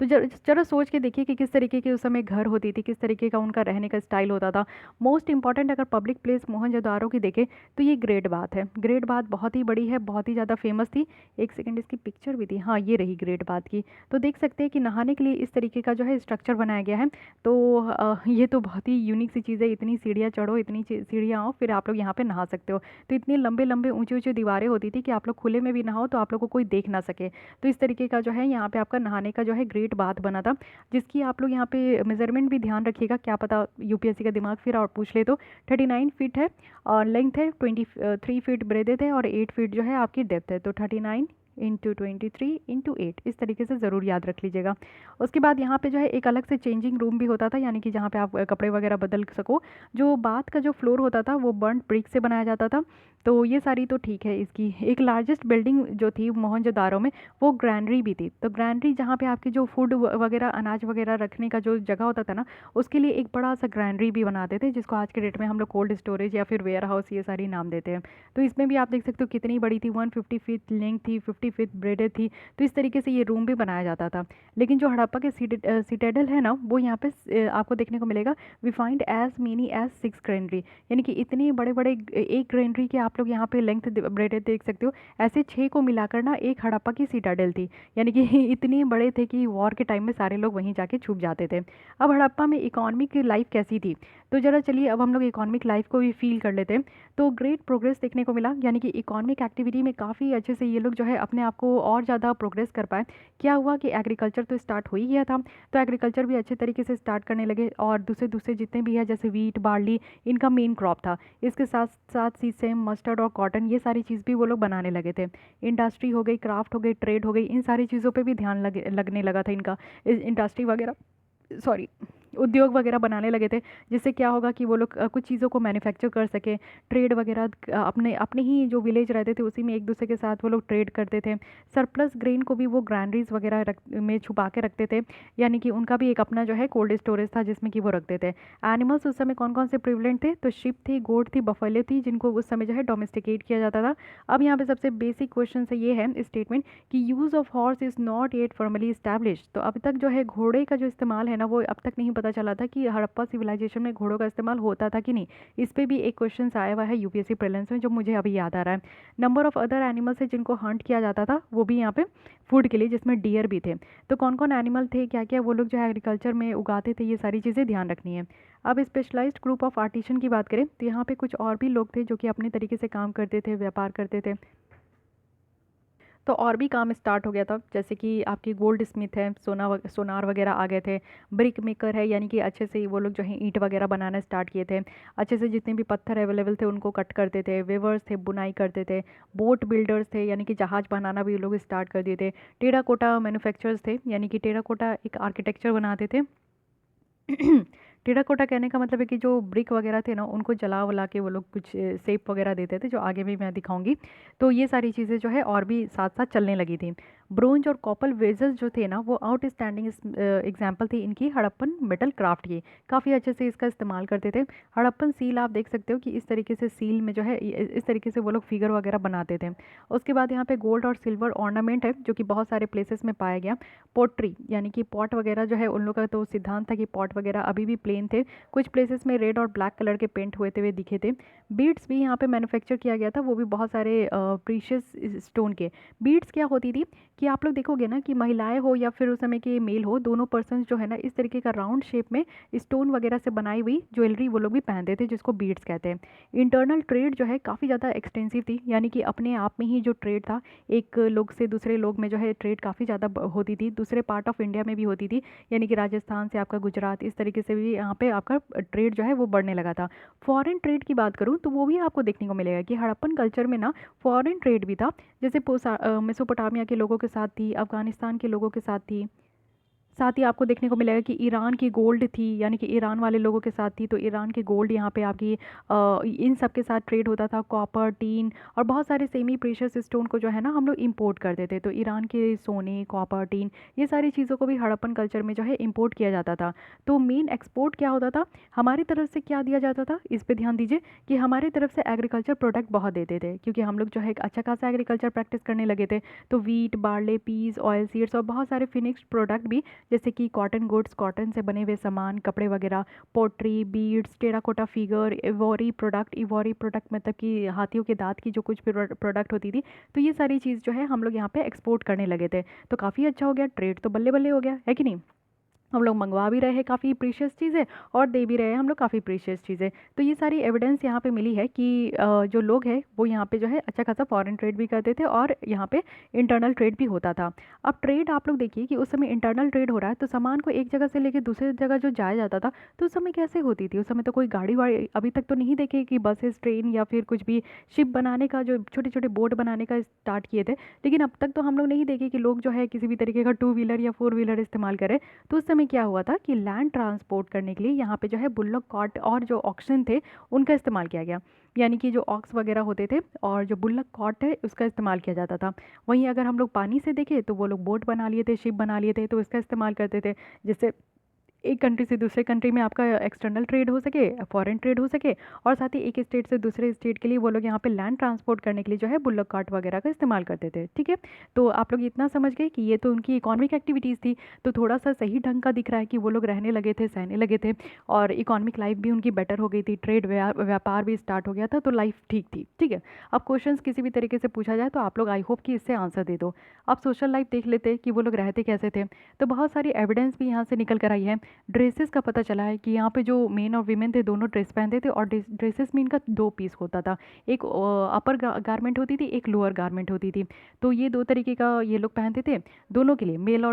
तो जरा सोच के देखिए कि किस तरीके की उस समय घर होती थी, किस तरीके का उनका रहने का स्टाइल होता था। मोस्ट इंपॉर्टेंट अगर पब्लिक प्लेस मोहनजोदारो की देखें तो ये ग्रेट बाथ है। ग्रेट बाथ बहुत ही बड़ी है, बहुत ही ज़्यादा फेमस थी। एक सेकंड, इसकी पिक्चर भी थी, हाँ ये रही ग्रेट बाथ की। तो देख सकते हैं कि नहाने के लिए इस तरीके का जो है स्ट्रक्चर बनाया गया है। तो ये तो बहुत ही यूनिक सी चीज़ है। इतनी सीढ़ियाँ चढ़ो, इतनी सीढ़ियाँ आओ, फिर आप लोग यहाँ पर नहा सकते हो। तो इतनी लंबे लंबे ऊँची ऊँची दीवारें होती थी कि आप लोग खुले में भी नहाओ तो आप लोग को कोई देख ना सके। तो इस तरीके का जो है यहाँ पे आपका नहाने का जो है ग्रेट बाथ बना था, जिसकी आप लोग यहाँ पे मेजरमेंट भी ध्यान रखिएगा, क्या पता यूपीएससी का दिमाग फिर और पूछ ले। तो 39 फीट है और लेंथ है, 23 फीट ब्रेथ है और 8 फीट जो है आपकी डेप्थ है। तो 39 इंटू 23 इंटू 8, इस तरीके से ज़रूर याद रख लीजिएगा। उसके बाद यहाँ पे जो है एक अलग से चेंजिंग रूम भी होता था, यानी कि जहाँ पे आप कपड़े वगैरह बदल सको। जो बाथ का जो फ्लोर होता था वो बर्न्ड ब्रिक से बनाया जाता था। तो ये सारी तो ठीक है। इसकी एक लार्जेस्ट बिल्डिंग जो थी मोहनजोदारो में वो ग्रैंडरी भी थी। तो ग्रैंडरी जहाँ पे आपकी जो फूड वगैरह अनाज वगैरह रखने का जो जगह होता था ना, उसके लिए एक बड़ा सा ग्रैंडरी भी बनाते थे, जिसको आज के डेट में हम लोग कोल्ड स्टोरेज या फिर वेयर हाउस ये सारी नाम देते हैं। तो इसमें भी आप देख सकते हो कितनी बड़ी थी, 150 फीट लेंथ थी, 50 फीट ब्रेडेड थी। तो इस तरीके से ये रूम भी बनाया जाता था। लेकिन जो हड़प्पा के सिटाडेल है ना, वो यहाँ पे आपको देखने को मिलेगा, we find as many as 6 granary, यानी कि इतने बड़े बड़े एक ग्रेनरी के आप लोग यहाँ पे लेंथ ब्रेडेड देख सकते हो। ऐसे 6 को मिलाकर ना एक हड़प्पा की सिटाडेल थी, यानी कि इतने बड़े थे कि वॉर के टाइम में सारे लोग वहीं जाके छुप जाते थे। अब हड़प्पा में इकोनॉमिक लाइफ कैसी थी, तो ज़रा चलिए अब हम लोग इकोनॉमिक लाइफ को भी फील कर लेते हैं। तो ग्रेट प्रोग्रेस देखने को मिला, यानी कि इकोनॉमिक एक्टिविटी में काफ़ी अच्छे से ये लोग जो है अपने आप को और ज़्यादा प्रोग्रेस कर पाए। क्या हुआ कि एग्रीकल्चर तो स्टार्ट हो ही गया था, तो एग्रीकल्चर भी अच्छे तरीके से स्टार्ट करने लगे, और दूसरे दूसरे जितने भी है जैसे वीट बार्ली, इनका मेन क्रॉप था। इसके साथ साथ सीसेम मस्टर्ड और कॉटन, ये सारी चीज़ भी वो लोग बनाने लगे थे। इंडस्ट्री हो गई, क्राफ्ट हो गई, ट्रेड हो गई, इन सारी चीज़ों पर भी ध्यान लगने लगा था इनका। इंडस्ट्री वगैरह, सॉरी, उद्योग वगैरह बनाने लगे थे, जिससे क्या होगा कि वो लोग कुछ चीज़ों को मैन्युफैक्चर कर सके। ट्रेड वगैरह अपने अपने ही जो विलेज रहते थे उसी में एक दूसरे के साथ वो लोग ट्रेड करते थे। सरप्लस ग्रेन को भी वो ग्रैंडरीज वगैरह में छुपा के रखते थे, यानी कि उनका भी एक अपना जो है कोल्ड स्टोरेज था जिसमें कि वो रखते थे। एनिमल्स उस समय कौन कौन से प्रिवलेंट थे, तो शिप थी, गोट थी, बफेलो थी, जिनको उस समय जो है डोमेस्टिकेट किया जाता था। अब यहाँ पे सबसे बेसिक क्वेश्चन से ये है स्टेटमेंट कि use of horse is not yet formally establish. तो अब तक जो है घोड़े का जो इस्तेमाल है ना, वो अब तक नहीं पता चला था कि हड़प्पा सिविलाइजेशन में घोड़ों का इस्तेमाल होता था कि नहीं। इस पे भी एक क्वेश्चन आया हुआ है यूपीएससी प्रीलिम्स में, जो मुझे अभी याद आ रहा है। नंबर ऑफ अदर एनिमल्स है जिनको हंट किया जाता था, वो भी यहाँ पे फूड के लिए, जिसमें डियर भी थे। तो कौन कौन एनिमल थे, क्या क्या वो लोग जो है एग्रीकल्चर में उगाते थे, ये सारी चीज़ें ध्यान रखनी है। अब स्पेशलाइज्ड ग्रुप ऑफ आर्टिशन की बात करें तो यहाँ पे कुछ और भी लोग थे जो कि अपने तरीके से काम करते थे, व्यापार करते थे। तो और भी काम स्टार्ट हो गया था, जैसे कि आपकी गोल्ड स्मिथ है, सोनार वगैरह आ गए थे। ब्रिक मेकर है, यानी कि अच्छे से वो लोग जो है ईंट वगैरह बनाना स्टार्ट किए थे। अच्छे से जितने भी पत्थर अवेलेबल थे उनको कट करते थे। वेवर्स थे, बुनाई करते थे। बोट बिल्डर्स थे, यानी कि जहाज़ बनाना भी ये लोग स्टार्ट कर दिए थे। टेराकोटा मैन्युफैक्चरर्स थे, यानी कि टेराकोटा एक आर्किटेक्चर बनाते थे। टेराकोटा कहने का मतलब है कि जो ब्रिक वगैरह थे ना, उनको जला वला के वो लोग कुछ शेप वगैरह देते थे, जो आगे भी मैं दिखाऊंगी। तो ये सारी चीज़ें जो है और भी साथ साथ चलने लगी थी। ब्रोंज और कॉपर वेजल्स जो थे ना, वो आउटस्टैंडिंग एग्जाम्पल थी इनकी हड़प्पन मेटल क्राफ्ट की। काफ़ी अच्छे से इसका इस्तेमाल करते थे। हड़प्पन सील आप देख सकते हो कि इस तरीके से सील में जो है इस तरीके से वो लोग फिगर वगैरह बनाते थे। उसके बाद यहाँ पे गोल्ड और सिल्वर ऑर्नामेंट है, जो कि बहुत सारे प्लेसेस में पाया गया। पोट्री, यानी कि पॉट वगैरह जो है, उन लोग का तो सिद्धांत था कि पॉट वगैरह अभी भी प्लेन थे। कुछ प्लेसेस में रेड और ब्लैक कलर के पेंट हुए दिखे थे। बीड्स भी यहाँ पे मैन्युफैक्चर किया गया था, वो भी बहुत सारे प्रीशियस स्टोन के। बीड्स क्या होती थी कि आप लोग देखोगे ना कि महिलाएं हो या फिर उस समय के मेल हो, दोनों पर्सन जो है ना, इस तरीके का राउंड शेप में स्टोन वगैरह से बनाई हुई ज्वेलरी वो लोग भी पहनते थे, जिसको बीड्स कहते हैं। इंटरनल ट्रेड जो है काफ़ी ज़्यादा एक्सटेंसिव थी, यानी कि अपने आप में ही जो ट्रेड था, एक लोग से दूसरे लोग में जो है ट्रेड काफ़ी ज़्यादा होती थी। दूसरे पार्ट ऑफ इंडिया में भी होती थी, यानी कि राजस्थान से आपका गुजरात, इस तरीके से भी यहाँ पे आपका ट्रेड जो है वो बढ़ने लगा था। फॉरेन ट्रेड की बात करूँ तो वो भी आपको देखने को मिलेगा कि हड़प्पन कल्चर में ना फॉरेन ट्रेड भी था। जैसे मेसोपोटामिया के लोगों के साथ थी, अफगानिस्तान के लोगों के साथ थी। साथ ही आपको देखने को मिलेगा कि ईरान की गोल्ड थी, यानी कि ईरान वाले लोगों के साथ थी, तो ईरान की गोल्ड यहाँ पे आपकी इन सब के साथ ट्रेड होता था। कॉपर, टीन और बहुत सारे सेमी प्रीशियस स्टोन को जो है ना हम लोग इंपोर्ट करते थे। तो ईरान के सोने, कॉपर, टीन, ये सारी चीज़ों को भी हड़प्पन कल्चर में जो है इंपोर्ट किया जाता था। तो मेन एक्सपोर्ट क्या होता था, हमारी तरफ से क्या दिया जाता था, इस पर ध्यान दीजिए कि हमारी तरफ से एग्रीकल्चर प्रोडक्ट बहुत देते थे, क्योंकि हम लोग जो है एक अच्छा खासा एग्रीकल्चर प्रैक्टिस करने लगे थे। तो wheat, barley, peas, oil seeds और बहुत सारे फिनिश्ड प्रोडक्ट भी, जैसे कि कॉटन गुड्स, कॉटन से बने हुए सामान, कपड़े वगैरह, pottery, beads, terracotta figure, ivory product मतलब कि हाथियों के दांत की जो कुछ भी प्रोडक्ट होती थी, तो ये सारी चीज़ जो है हम लोग यहाँ पे एक्सपोर्ट करने लगे थे। तो काफ़ी अच्छा हो गया, ट्रेड तो बल्ले बल्ले हो गया है कि नहीं। हम लोग मंगवा भी रहे हैं काफ़ी प्रीशियस चीज़ें, और दे भी रहे हैं हम लोग काफ़ी प्रीशियस चीज़ें। तो ये सारी एविडेंस यहाँ पे मिली है कि जो लोग हैं वो यहाँ पे जो है अच्छा खासा फॉरेन ट्रेड भी करते थे, और यहाँ पे इंटरनल ट्रेड भी होता था। अब ट्रेड आप लोग देखिए कि उस समय इंटरनल ट्रेड हो रहा है, तो सामान को एक जगह से लेकर दूसरी जगह जो जाया जाता था, तो उस समय कैसे होती थी। उस समय तो कोई गाड़ी वाड़ी अभी तक तो नहीं देखे कि बसेस, ट्रेन या फिर कुछ भी शिप बनाने का, जो छोटे छोटे बोट बनाने का स्टार्ट किए थे, लेकिन अब तक तो हम लोग नहीं देखे कि लोग जो है किसी भी तरीके का 2 व्हीलर या 4 व्हीलर इस्तेमाल करें। तो उस समय क्या हुआ था कि लैंड ट्रांसपोर्ट करने के लिए यहाँ पे जो है बुल्लक कार्ट और जो ऑक्सन थे उनका इस्तेमाल किया गया, यानी कि जो ऑक्स वगैरह होते थे और जो बुल्लक कार्ट है उसका इस्तेमाल किया जाता था। वहीं अगर हम लोग पानी से देखें तो वो लोग बोट बना लिए थे, शिप बना लिए थे, तो इसका इस्तेमाल करते थे, जिससे एक कंट्री से दूसरे कंट्री में आपका एक्सटर्नल ट्रेड हो सके, फॉरेन ट्रेड हो सके, और साथ ही एक स्टेट से दूसरे स्टेट के लिए वो लोग यहाँ पे लैंड ट्रांसपोर्ट करने के लिए जो है बुल्लक कार्ट वगैरह का इस्तेमाल करते थे। ठीक है, तो आप लोग इतना समझ गए कि ये तो उनकी इकोनॉमिक एक्टिविटीज़ थी। तो थोड़ा सा सही ढंग का दिख रहा है कि वो लोग रहने लगे थे, सहने लगे थे, और इकोनॉमिक लाइफ भी उनकी बेटर हो गई थी, ट्रेड व्यापार भी स्टार्ट हो गया था, तो लाइफ ठीक थी। ठीक है, अब क्वेश्चंस किसी भी तरीके से पूछा जाए तो आप लोग आई होप कि इससे आंसर दे दो। अब सोशल लाइफ देख लेते कि वो लोग रहते कैसे थे। तो बहुत सारी एविडेंस भी यहाँ से निकल कर आई है। ड्रेसेस का पता चला है कि यहाँ पे जो मेन और वीमेन थे दोनों ड्रेस पहनते थे, और ड्रेसेस में इनका दो पीस होता था, एक अपर गारमेंट होती थी, एक लोअर गारमेंट होती थी। तो ये दो तरीके का ये लोग पहनते थे दोनों के लिए, मेल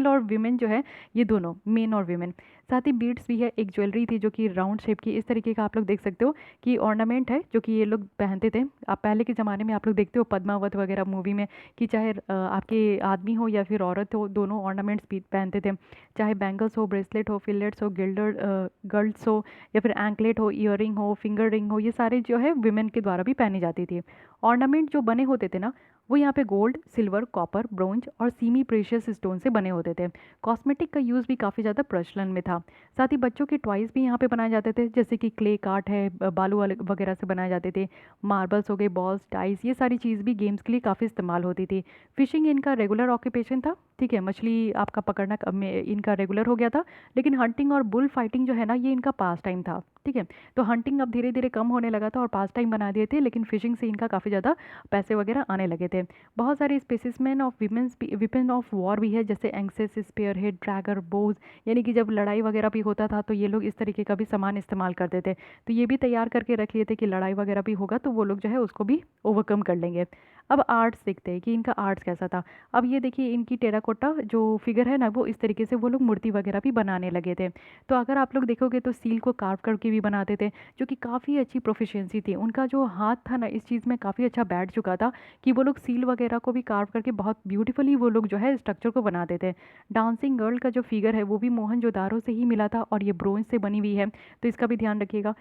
और वीमेन जो है, ये दोनों मेन और वीमेन। साथ ही बीड्स भी है, एक ज्वेलरी थी जो कि राउंड शेप की, इस तरीके का आप लोग देख सकते हो कि ऑर्नामेंट है जो कि ये लोग पहनते थे। आप पहले के ज़माने में आप लोग देखते हो पद्मावत वगैरह मूवी में कि चाहे आपके आदमी हो या फिर औरत हो, दोनों ऑर्नामेंट्स भी पहनते थे। चाहे बैंगल्स हो, ब्रेसलेट हो, फिलेट्स हो, गर्ल्स हो, या फिर एंकलेट हो, ईयर हो, फिंगर रिंग हो, ये सारे जो है विमेन के द्वारा भी पहनी जाती थी। ऑर्नामेंट जो बने होते थे ना, वो यहाँ पे गोल्ड, सिल्वर, कॉपर, ब्रोंज और सीमी प्रेशियस स्टोन से बने होते थे। कॉस्मेटिक का यूज़ भी काफ़ी ज़्यादा प्रचलन में था। साथ ही बच्चों के टॉयज़ भी यहाँ पे बनाए जाते थे, जैसे कि क्ले कार्ट है, बालू वाले वगैरह से बनाए जाते थे। मार्बल्स हो गए, बॉल्स, डाइस, ये सारी चीज़ भी गेम्स के लिए काफ़ी इस्तेमाल होती थी। फिशिंग इनका रेगुलर ऑक्यूपेशन था। ठीक है, मछली आपका पकड़ना इनका रेगुलर हो गया था। लेकिन हंटिंग और बुल फाइटिंग जो है ना, ये इनका पास टाइम था। ठीक है, तो हंटिंग अब धीरे धीरे कम होने लगा था और पास टाइम बना दिए थे, लेकिन फिशिंग से इनका काफ़ी ज़्यादा पैसे वगैरह आने लगे थे। बहुत सारे स्पेसिसमैन ऑफ विमेन ऑफ वॉर भी है, जैसे एंक्सेस, स्पेयर हेड, ड्रैगर, बोज, यानी कि जब लड़ाई वगैरह भी होता था तो ये लोग इस तरीके का भी सामान इस्तेमाल करते थे। तो ये भी तैयार करके रख लिए थे कि लड़ाई वगैरह भी होगा तो वो लोग जो है उसको भी ओवरकम कर लेंगे। अब आर्ट्स देखते हैं कि इनका आर्ट्स कैसा था। अब ये देखिए, इनकी टेराकोटा जो फिगर है ना, वो इस तरीके से वो लोग मूर्ति वगैरह भी बनाने लगे थे। तो अगर आप लोग देखोगे तो सील को कार्व करके भी बनाते थे, जो कि काफ़ी अच्छी प्रोफिशिएंसी थी। उनका जो हाथ था ना, इस चीज़ में काफ़ी अच्छा बैठ चुका था कि वो लोग सील वगैरह को भी कार्व करके बहुत ब्यूटीफुली वो लोग जो है स्ट्रक्चर को बनाते थे। डांसिंग गर्ल का जो फिगर है वो भी मोहनजोदारो से ही मिला था, और ये ब्रोंज से बनी हुई है, तो इसका भी ध्यान रखिएगा।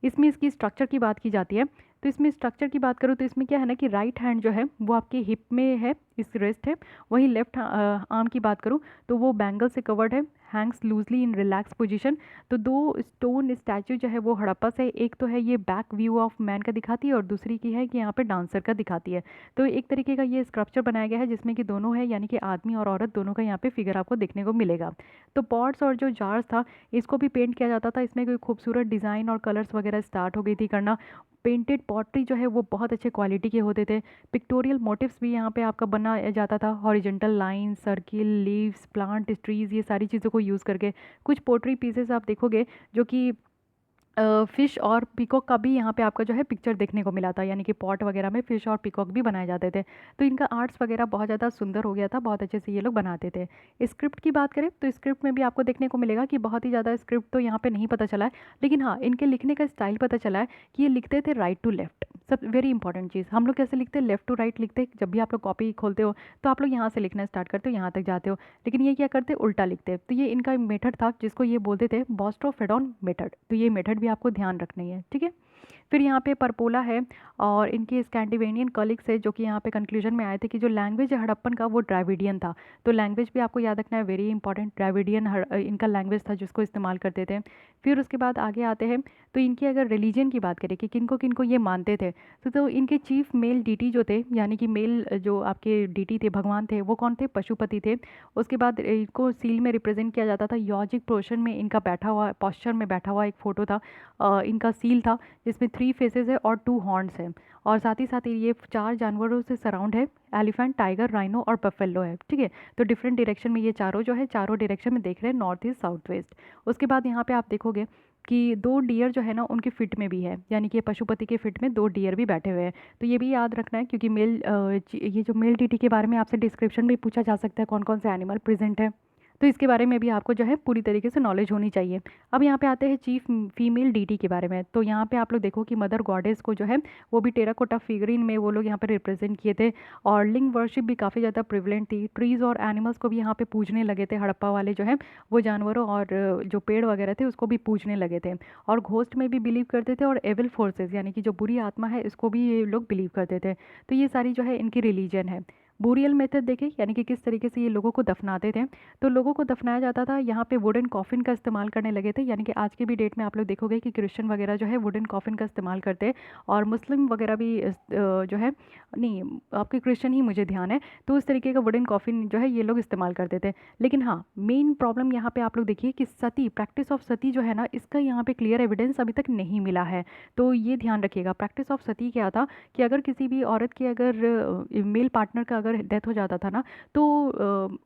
इसमें इसकी स्ट्रक्चर की बात की जाती है। तो इसमें स्ट्रक्चर की बात करूँ तो इसमें क्या है ना कि राइट हैंड जो है वो आपके हिप में है, इस रेस्ट है। वहीं लेफ्ट आर्म की बात करूँ तो वो बैंगल से कवर्ड है, हैंग्स लूजली इन रिलैक्स पोजीशन। तो दो स्टोन स्टैचू जो है वो हड़प्पा से, एक तो है ये बैक व्यू ऑफ मैन का दिखाती है और दूसरी की है कि यहाँ पे डांसर का दिखाती है। तो एक तरीके का ये स्क्रप्चर बनाया गया है जिसमें कि दोनों है, यानी कि आदमी और औरत दोनों का यहाँ पे फिगर आपको देखने को मिलेगा। तो पॉट्स और जो जार्स था, इसको भी पेंट किया जाता था। इसमें कोई खूबसूरत डिज़ाइन और कलर्स वगैरह स्टार्ट हो गई थी करना। पेंटेड पॉटरी जो है वो बहुत अच्छे क्वालिटी के होते थे। पिक्टोरियल मोटिव्स भी यहाँ पे आपका बनाया जाता था, horizontal line, circle, leaves, plant, trees, ये सारी चीज़ों को यूज़ करके। कुछ पोट्री पीसेस आप देखोगे जो कि फिश और पीकॉक का भी यहाँ पे आपका जो है पिक्चर देखने को मिला था, यानी कि पॉट वगैरह में फिश और पीकॉक भी बनाए जाते थे। तो इनका आर्ट्स वगैरह बहुत ज़्यादा सुंदर हो गया था, बहुत अच्छे से ये लोग बनाते थे। स्क्रिप्ट की बात करें तो स्क्रिप्ट में भी आपको देखने को मिलेगा कि बहुत ही ज़्यादा स्क्रिप्ट तो यहाँ पे नहीं पता चला है, लेकिन हाँ, इनके लिखने का स्टाइल पता चला है कि ये लिखते थे राइट टू लेफ्ट। सब वेरी इंपॉर्टेंट चीज़, हम लोग कैसे लिखते हैं, लेफ्ट टू राइट लिखते। जब भी आप लोग कॉपी खोलते हो तो आप लोग यहाँ से लिखना स्टार्ट करते हो, यहाँ तक जाते हो, लेकिन ये क्या करते, उल्टा लिखते। तो ये इनका मेथड था जिसको ये बोलते थे बॉस्ट्रोफेडॉन मेथड। तो ये मेथड भी आपको ध्यान रखना है। ठीक है, फिर यहाँ पे परपोला है और इनके स्कैंडिनेवियन कलीग्स है जो कि यहाँ पे कंक्लूजन में आए थे कि जो लैंग्वेज है हड़प्पन का वो द्राविडियन था। तो लैंग्वेज भी आपको याद रखना है, वेरी इंपॉर्टेंट। द्राविडियन इनका लैंग्वेज था जिसको इस्तेमाल करते थे। फिर उसके बाद आगे आते हैं तो इनकी अगर रिलीजन की बात करें कि किनको किनको ये मानते थे, तो इनके चीफ मेल डीटी जो थे, यानी कि मेल जो आपके डीटी थे, भगवान थे, वो कौन थे, पशुपति थे। उसके बाद इनको सील में रिप्रेजेंट किया जाता था, योजिक पोर्शन में इनका बैठा हुआ, पॉस्चर में बैठा हुआ एक फोटो था, इनका सील था जिसमें 3 फेसेस है और 2 हॉर्न्स है। और साथ ही ये 4 जानवरों से सराउंड है, एलिफेंट, टाइगर, राइनो और बफेलो है। ठीक है, तो डिफरेंट डायरेक्शन में ये चारों जो है, चारों डायरेक्शन में देख रहे हैं, नॉर्थ ईस्ट, साउथ वेस्ट। उसके बाद यहाँ पे आप देखोगे कि 2 डियर जो है ना उनके फिट में भी है, यानी कि पशुपति के फिट में 2 डियर भी बैठे हुए हैं। तो ये भी याद रखना है क्योंकि ये जो मेल डीटी के बारे में आपसे डिस्क्रिप्शन भी पूछा जा सकता है, कौन कौन से एनिमल प्रेजेंट है, तो इसके बारे में भी आपको जो है पूरी तरीके से नॉलेज होनी चाहिए। अब यहाँ पे आते हैं चीफ फीमेल डीटी के बारे में। तो यहाँ पे आप लोग देखो कि मदर गॉडेस को जो है वो भी टेराकोटा फिगरिन में वो लोग यहाँ पे रिप्रेजेंट किए थे, और लिंग वर्शिप भी काफ़ी ज़्यादा प्रिवलेंट थी। ट्रीज़ और एनिमल्स को भी यहाँ पे पूजने लगे थे, हड़प्पा वाले जो है वो जानवरों और जो पेड़ वगैरह थे उसको भी पूजने लगे थे। और घोस्ट में भी बिलीव करते थे, और एविल फोर्सेज यानी कि जो बुरी आत्मा है इसको भी ये लोग बिलीव करते थे। तो ये सारी जो है इनकी रिलीजन है। बोरियल मेथड देखें, यानी कि किस तरीके से ये लोगों को दफनाते थे। तो लोगों को दफनाया जाता था, यहाँ पे वुडन कॉफिन का इस्तेमाल करने लगे थे, यानी कि आज की भी डेट में आप लोग देखोगे कि क्रिश्चियन वगैरह जो है वुडन कॉफिन का इस्तेमाल करते हैं, और मुस्लिम वगैरह भी जो है, नहीं आपके क्रिश्चियन ही मुझे ध्यान है, तो उस तरीके का वुडन कॉफिन जो है ये लोग इस्तेमाल करते थे। लेकिन हाँ, मेन प्रॉब्लम यहाँ पे आप लोग देखिए कि सती, प्रैक्टिस ऑफ सती जो है ना, इसका यहाँ पे क्लियर एविडेंस अभी तक नहीं मिला है। तो ये ध्यान रखिएगा, प्रैक्टिस ऑफ सती क्या था कि अगर किसी भी औरत की अगर मेल पार्टनर का अगर डेथ हो जाता था ना, तो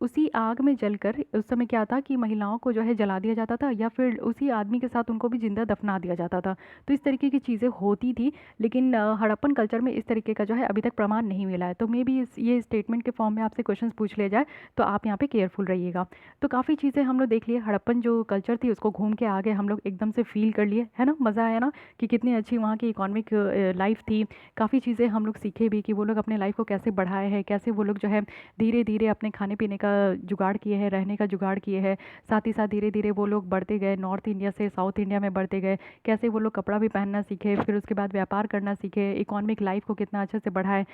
उसी आग में जलकर उस समय क्या था कि महिलाओं को जो है जला दिया जाता था, या फिर उसी आदमी के साथ उनको भी जिंदा दफना दिया जाता था। तो इस तरीके की चीज़ें होती थी, लेकिन हड़प्पन कल्चर में इस तरीके का जो है अभी तक प्रमाण नहीं मिला है। तो मे बी ये स्टेटमेंट के फॉर्म में आपसे क्वेश्चंस पूछ लिया जाए, तो आप यहाँ पे केयरफुल रहिएगा। तो काफ़ी चीज़ें हम लोग देख लिए, हड़प्पन जो कल्चर थी उसको घूम के आगे हम लोग एकदम से फील कर लिए, है ना, मज़ा आया ना कि कितनी अच्छी वहाँ की इकोनॉमिक लाइफ थी। काफ़ी चीज़ें हम लोग सीखे भी कि वो लोग अपने लाइफ को कैसे बढ़ाए हैं, कैसे वो लोग जो है धीरे धीरे अपने खाने पीने का जुगाड़ किए हैं, रहने का जुगाड़ किए हैं। साथ ही साथ धीरे धीरे वो लोग बढ़ते गए, नॉर्थ इंडिया से साउथ इंडिया में बढ़ते गए, कैसे वो लोग कपड़ा भी पहनना सीखे, फिर उसके बाद व्यापार करना सीखे, इकोनॉमिक लाइफ को कितना अच्छे से बढ़ाए,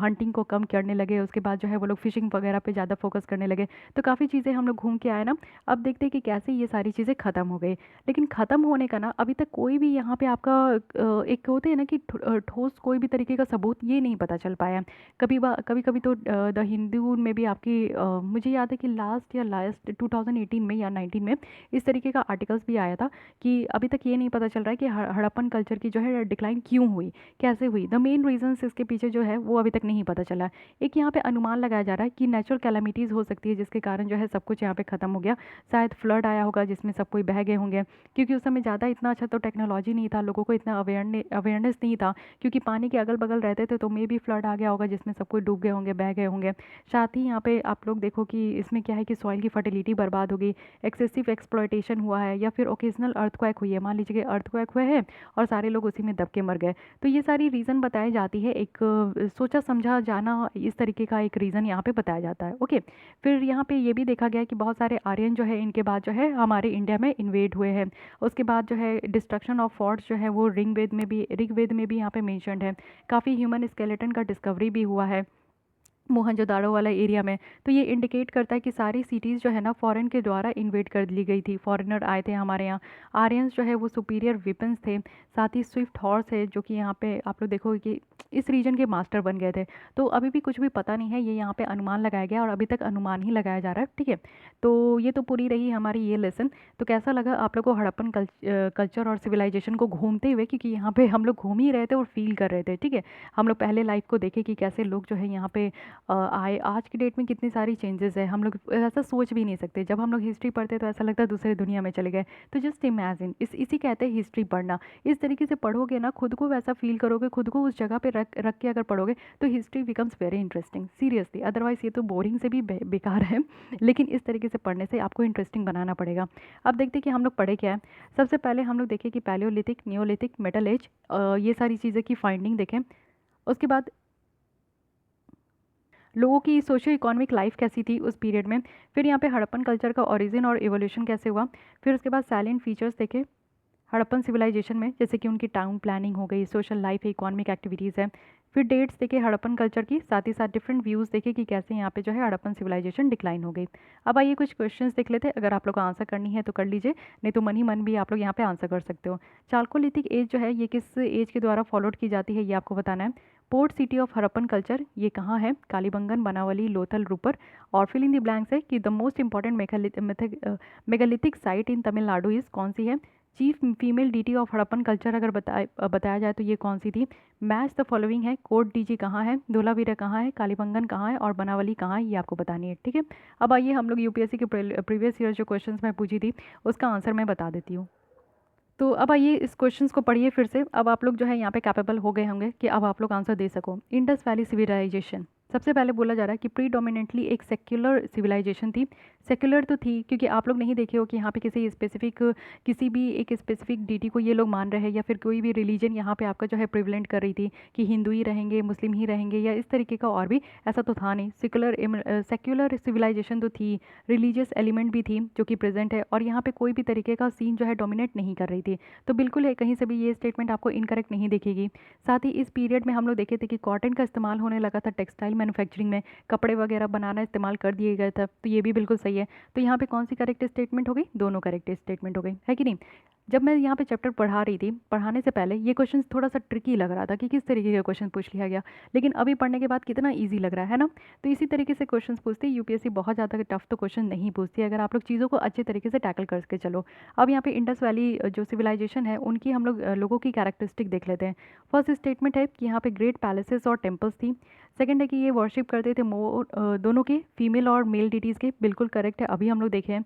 हंटिंग को कम करने लगे, उसके बाद जो है वो लोग फिशिंग वगैरह पे ज़्यादा फोकस करने लगे। तो काफ़ी चीज़ें हम लोग घूम के आए ना। अब देखते हैं कि कैसे ये सारी चीज़ें ख़त्म हो गई। लेकिन ख़त्म होने का ना अभी तक कोई भी यहाँ पे आपका एक होते हैं ना कि ठोस कोई भी तरीके का सबूत ये नहीं पता चल पाया। कभी कभी तो द हिंदू में भी आपकी मुझे याद है कि लास्ट 2018 में या 19 में इस तरीके का आर्टिकल्स भी आया था कि अभी तक ये नहीं पता चल रहा है कि हड़प्पन कल्चर की जो है डिक्लाइन क्यों हुई, कैसे हुई, द मेन रीजंस इसके पीछे जो है वो अभी तक नहीं पता चला। एक यहाँ पे अनुमान लगाया जा रहा है कि नेचुरल कैलामिटीज़ हो सकती है जिसके कारण जो है सब कुछ यहाँ पे ख़त्म हो गया। शायद फ्लड आया होगा जिसमें सब कोई बह गए होंगे, क्योंकि उस समय ज़्यादा इतना अच्छा तो टेक्नोलॉजी नहीं था, लोगों को इतना अवेयरनेस नहीं था, क्योंकि पानी के अगल बगल रहते थे, तो मे भी फ्लड आ गया होगा जिसमें सब कोई डूब गए होंगे, बह गए होंगे। साथ ही यहाँ पे आप लोग देखो कि इसमें क्या है कि सॉइल की फर्टिलिटी बर्बाद हो गई, एक्सेसिव एक्सप्लॉयटेशन हुआ है, या फिर ओकेजनल अर्थक्वेक हुई है। मान लीजिए कि अर्थक्वेक हुए हैं और सारे लोग उसी में दब के मर गए। तो ये सारी रीज़न बताई जाती है, एक सोचा समझा जाना इस तरीके का एक रीज़न यहाँ पे बताया जाता है। ओके, फिर यहाँ पे ये भी देखा गया कि बहुत सारे आर्यन जो है इनके बाद जो है हमारे इंडिया में इन्वेड हुए हैं। उसके बाद जो है डिस्ट्रक्शन ऑफ फोर्ट्स जो है वो ऋग्वेद में भी यहाँ पे मेंशन्ड है। काफ़ी ह्यूमन स्केलेटन का डिस्कवरी भी हुआ है मोहनजोदाड़ो वाला एरिया में। तो ये इंडिकेट करता है कि सारी सिटीज़ जो है ना फॉरेन के द्वारा इन्वेड कर ली गई थी, फॉरेनर आए थे हमारे यहाँ। आर्यंस जो है वो सुपीरियर वेपन्स थे, साथ ही स्विफ्ट हॉर्स है जो कि यहाँ पे आप लोग देखोगे कि इस रीजन के मास्टर बन गए थे। तो अभी भी कुछ भी पता नहीं है, ये यहाँ पे अनुमान लगाया गया और अभी तक अनुमान ही लगाया जा रहा है। ठीक है, तो ये तो पूरी रही हमारी ये लेसन। तो कैसा लगा आप लोग को हड़प्पन कल्चर और सिविलाइजेशन को घूमते हुए, क्योंकि यहाँ पे हम लोग घूम ही रहे थे और फील कर रहे थे। ठीक है, हम लोग पहले लाइफ को देखे कि कैसे लोग जो है यहाँ पे आए। आज की डेट में कितनी सारी चेंजेस है, हम लोग ऐसा सोच भी नहीं सकते। जब हम लोग हिस्ट्री पढ़ते तो ऐसा लगता है दूसरे दुनिया में चले गए। तो जस्ट इमेजिन, इसी कहते हैं हिस्ट्री पढ़ना। इस तरीके से पढ़ोगे ना, खुद को वैसा फील करोगे, खुद को उस जगह पे रख के अगर पढ़ोगे तो history becomes very interesting seriously. Otherwise ये तो बोरिंग से भी बेकार है, लेकिन इस तरीके से पढ़ने से आपको इंटरेस्टिंग बनाना पड़ेगा। अब देखते हैं कि हम लोग पढ़े क्या है। सबसे पहले हम लोग देखें कि पैलियोलिथिक, नियोलिथिक, मेटल एज, ये सारी चीज़ें की फाइंडिंग देखें। उसके बाद लोगों की सोशो इकोनॉमिक लाइफ कैसी थी उस पीरियड में। फिर यहाँ पे हड़प्पन कल्चर का ओरिजिन और इवोल्यूशन कैसे हुआ। फिर उसके बाद साइलेंट फीचर्स देखे हड़प्पन सिविलाइजेशन में, जैसे कि उनकी टाउन प्लानिंग हो गई, सोशल लाइफ है, इकोनॉमिक एक्टिविटीज़ है। फिर डेट्स देखे हड़प्पन कल्चर की, साथ ही साथ डिफरेंट व्यूज़ देखे कि कैसे यहाँ पे जो है हड़प्पन सिविलाइजेशन डिक्लाइन हो गई। अब आइए कुछ क्वेश्चंस देख लेते हैं, अगर आप लोग को आंसर करनी है तो कर लीजिए, नहीं तो मन ही मन भी आप लोग यहाँ पे आंसर कर सकते हो। चालकोलिथिक एज जो है ये किस एज के द्वारा फॉलोड की जाती है ये आपको बताना है। Port city of Harappan culture ये कहाँ है, कालीबंगन, बनावली, लोथल, रूपर। और फिल इन द ब्लैंक्स है कि the most important megalithic site in Tamil Nadu is कौन सी है। Chief female deity of Harappan culture अगर बताया जाए तो ये कौन सी थी। मैच द फॉलोइंग है, कोट डीजी कहाँ है, धोलावीरा कहाँ है, कालीबंगन कहाँ है और बनावली कहाँ है, ये आपको बतानी है। ठीक है, अब आइए हम लोग यूपीएससी के प्रीवियस ईयर जो क्वेश्चंस मैं पूछी थी उसका आंसर मैं बता देती हूँ। तो अब आइए इस क्वेश्चंस को पढ़िए फिर से। अब आप लोग जो है यहाँ पे कैपेबल हो गए होंगे कि अब आप लोग आंसर दे सको। इंडस वैली सिविलाइजेशन सबसे पहले बोला जा रहा है कि प्रीडोमिनेंटली एक सेक्युलर सिविलाइजेशन थी। सेक्युलर तो थी क्योंकि आप लोग नहीं देखे हो कि यहाँ पे किसी भी एक स्पेसिफिक डीटी को ये लोग मान रहे हैं, या फिर कोई भी रिलीजन यहाँ पे आपका जो है प्रिवलेंट कर रही थी कि हिंदू ही रहेंगे, मुस्लिम ही रहेंगे, या इस तरीके का और भी ऐसा तो था नहीं। सेक्युलर सिविलाइजेशन तो थी, रिलीजियस एलिमेंट भी थी जो कि प्रेजेंट है, और यहाँ पे कोई भी तरीके का सीन जो है डोमिनेट नहीं कर रही थी। तो बिल्कुल है, कहीं से भी ये स्टेटमेंट आपको इनकरेक्ट नहीं दिखेगी। साथ ही इस पीरियड में हम लोग देखे थे कि कॉटन का इस्तेमाल होने लगा था टेक्सटाइल मैन्युफैक्चरिंग में कपड़े वगैरह बनाना इस्तेमाल कर दिए गए थे, तो ये भी बिल्कुल सही है। तो यहाँ पे कौन सी करेक्ट स्टेटमेंट हो गई, दोनों करेक्ट स्टेटमेंट हो गई, है कि नहीं। जब मैं यहाँ पे चैप्टर पढ़ा रही थी, पढ़ाने से पहले ये क्वेश्चन थोड़ा सा ट्रिकी लग रहा था कि किस तरीके का क्वेश्चन पूछ लिया गया, लेकिन अभी पढ़ने के बाद कितना ईजी लग रहा है ना। तो इसी तरीके से क्वेश्चन पूछती है यूपीएससी, बहुत ज़्यादा टफ तो क्वेश्चन नहीं पूछती अगर आप लोग चीज़ों को अच्छे तरीके से टैकल करके चलो। अब यहाँ पे इंडस वैली जो सिविलाइजेशन है उनकी हम लोग लोगों की कैरेक्टरिस्टिक देख लेते हैं। फर्स्ट स्टेटमेंट है कि यहाँ पे ग्रेट पैलेसेस और टेम्पल्स थी। सेकंड है कि ये वर्शिप करते थे दोनों के, फीमेल और मेल डिटीज़ के, बिल्कुल करेक्ट है, अभी हम लोग देखे हैं।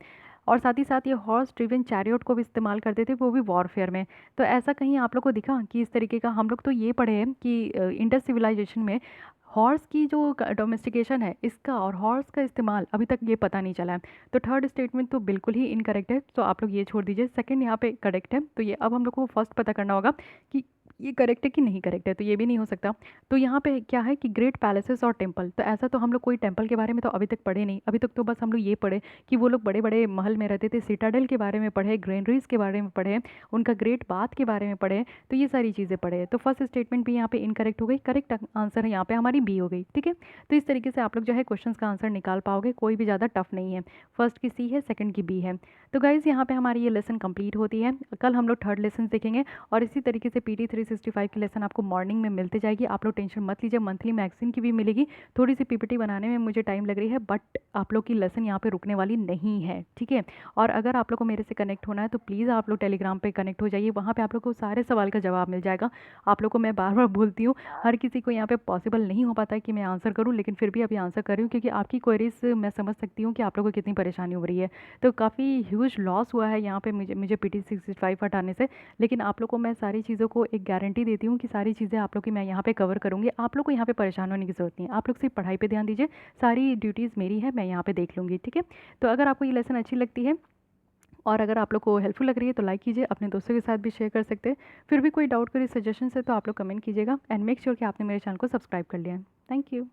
और साथ ही साथ ये हॉर्स ड्रिवन चैरियट को भी इस्तेमाल करते थे, वो भी वॉरफेयर में। तो ऐसा कहीं आप लोग को दिखा कि इस तरीके का, हम लोग तो ये पढ़े हैं कि इंडस सिविलाइजेशन में हॉर्स की जो डोमेस्टिकेशन है इसका और हॉर्स का इस्तेमाल अभी तक ये पता नहीं चला है। तो थर्ड स्टेटमेंट तो बिल्कुल ही इनकरेक्ट है, तो आप लोग ये छोड़ दीजिए। सेकंड यहाँ पे करेक्ट है, तो ये अब हम लोग को फर्स्ट पता करना होगा कि ये करेक्ट है कि नहीं करेक्ट है, तो ये भी नहीं हो सकता। तो यहाँ पे क्या है कि ग्रेट पैलेसेस और टेम्पल, तो ऐसा तो हम लोग कोई टेम्पल के बारे में तो अभी तक पढ़े नहीं, अभी तक तो बस हम लोग ये पढ़े कि वो लोग बड़े बड़े महल में रहते थे, सिटाडेल के बारे में पढ़े, ग्रेनरीज के बारे में पढ़े, उनका ग्रेट बाथ के बारे में पढ़े, तो ये सारी चीज़ें पढ़े। तो फर्स्ट स्टेटमेंट भी यहाँ पे इनकरेक्ट हो गई, करेक्ट आंसर है यहाँ पे हमारी बी हो गई, ठीक है। तो इस तरीके से आप लोग जो है क्वेश्चन का आंसर निकाल पाओगे, कोई भी ज़्यादा टफ नहीं है। फर्स्ट की सी है, सेकंड की बी है। तो गाइज़ यहाँ पे हमारी ये लेसन कंप्लीट होती है। कल हम लोग थर्ड लेसन देखेंगे और इसी तरीके से PT 365 की लेसन आपको मॉर्निंग में मिलती जाएगी। आप लोग टेंशन मत लीजिए, मंथली मैगजीन की भी मिलेगी। थोड़ी सी PPT बनाने में मुझे टाइम लग रही है, बट आप लोग की लेसन यहाँ पे रुकने वाली नहीं है, ठीक है। और अगर आप लोग को मेरे से कनेक्ट होना है तो प्लीज़ आप लोग टेलीग्राम पे कनेक्ट हो जाइए, वहाँ पे आप लोग को सारे सवाल का जवाब मिल जाएगा। आप लोग को मैं बार बार बोलती हूँ, हर किसी को यहाँ पे पॉसिबल नहीं हो पाता है कि मैं आंसर करूँ, लेकिन फिर भी अभी आंसर कर रही हूँ क्योंकि आपकी क्वेरीज मैं समझ सकती हूँ कि आप लोगों को कितनी परेशानी हो रही है। तो काफ़ी ह्यूज लॉस हुआ है यहाँ पे मुझे PT 365 हटाने से, लेकिन आप लोग को मैं सारी चीज़ों को एक गारंटी देती हूँ कि सारी चीज़ें आप लोग की मैं यहाँ पे कवर करूँगी। आप लोग को यहाँ पे परेशान होने की ज़रूरत नहीं है, आप लोग सिर्फ पढ़ाई पे ध्यान दीजिए, सारी ड्यूटीज़ मेरी है, मैं यहाँ पे देख लूँगी, ठीक है। तो अगर आपको ये लेसन अच्छी लगती है और अगर आप लोग को हेल्पफुल लग रही है तो लाइक कीजिए, अपने दोस्तों के साथ भी शेयर कर सकते हैं। फिर भी कोई डाउट, कोई सजेशन है तो आप लोग कमेंट कीजिएगा एंड मेक श्योर कि आपने मेरे चैनल को सब्सक्राइब कर लिया है। Thank you.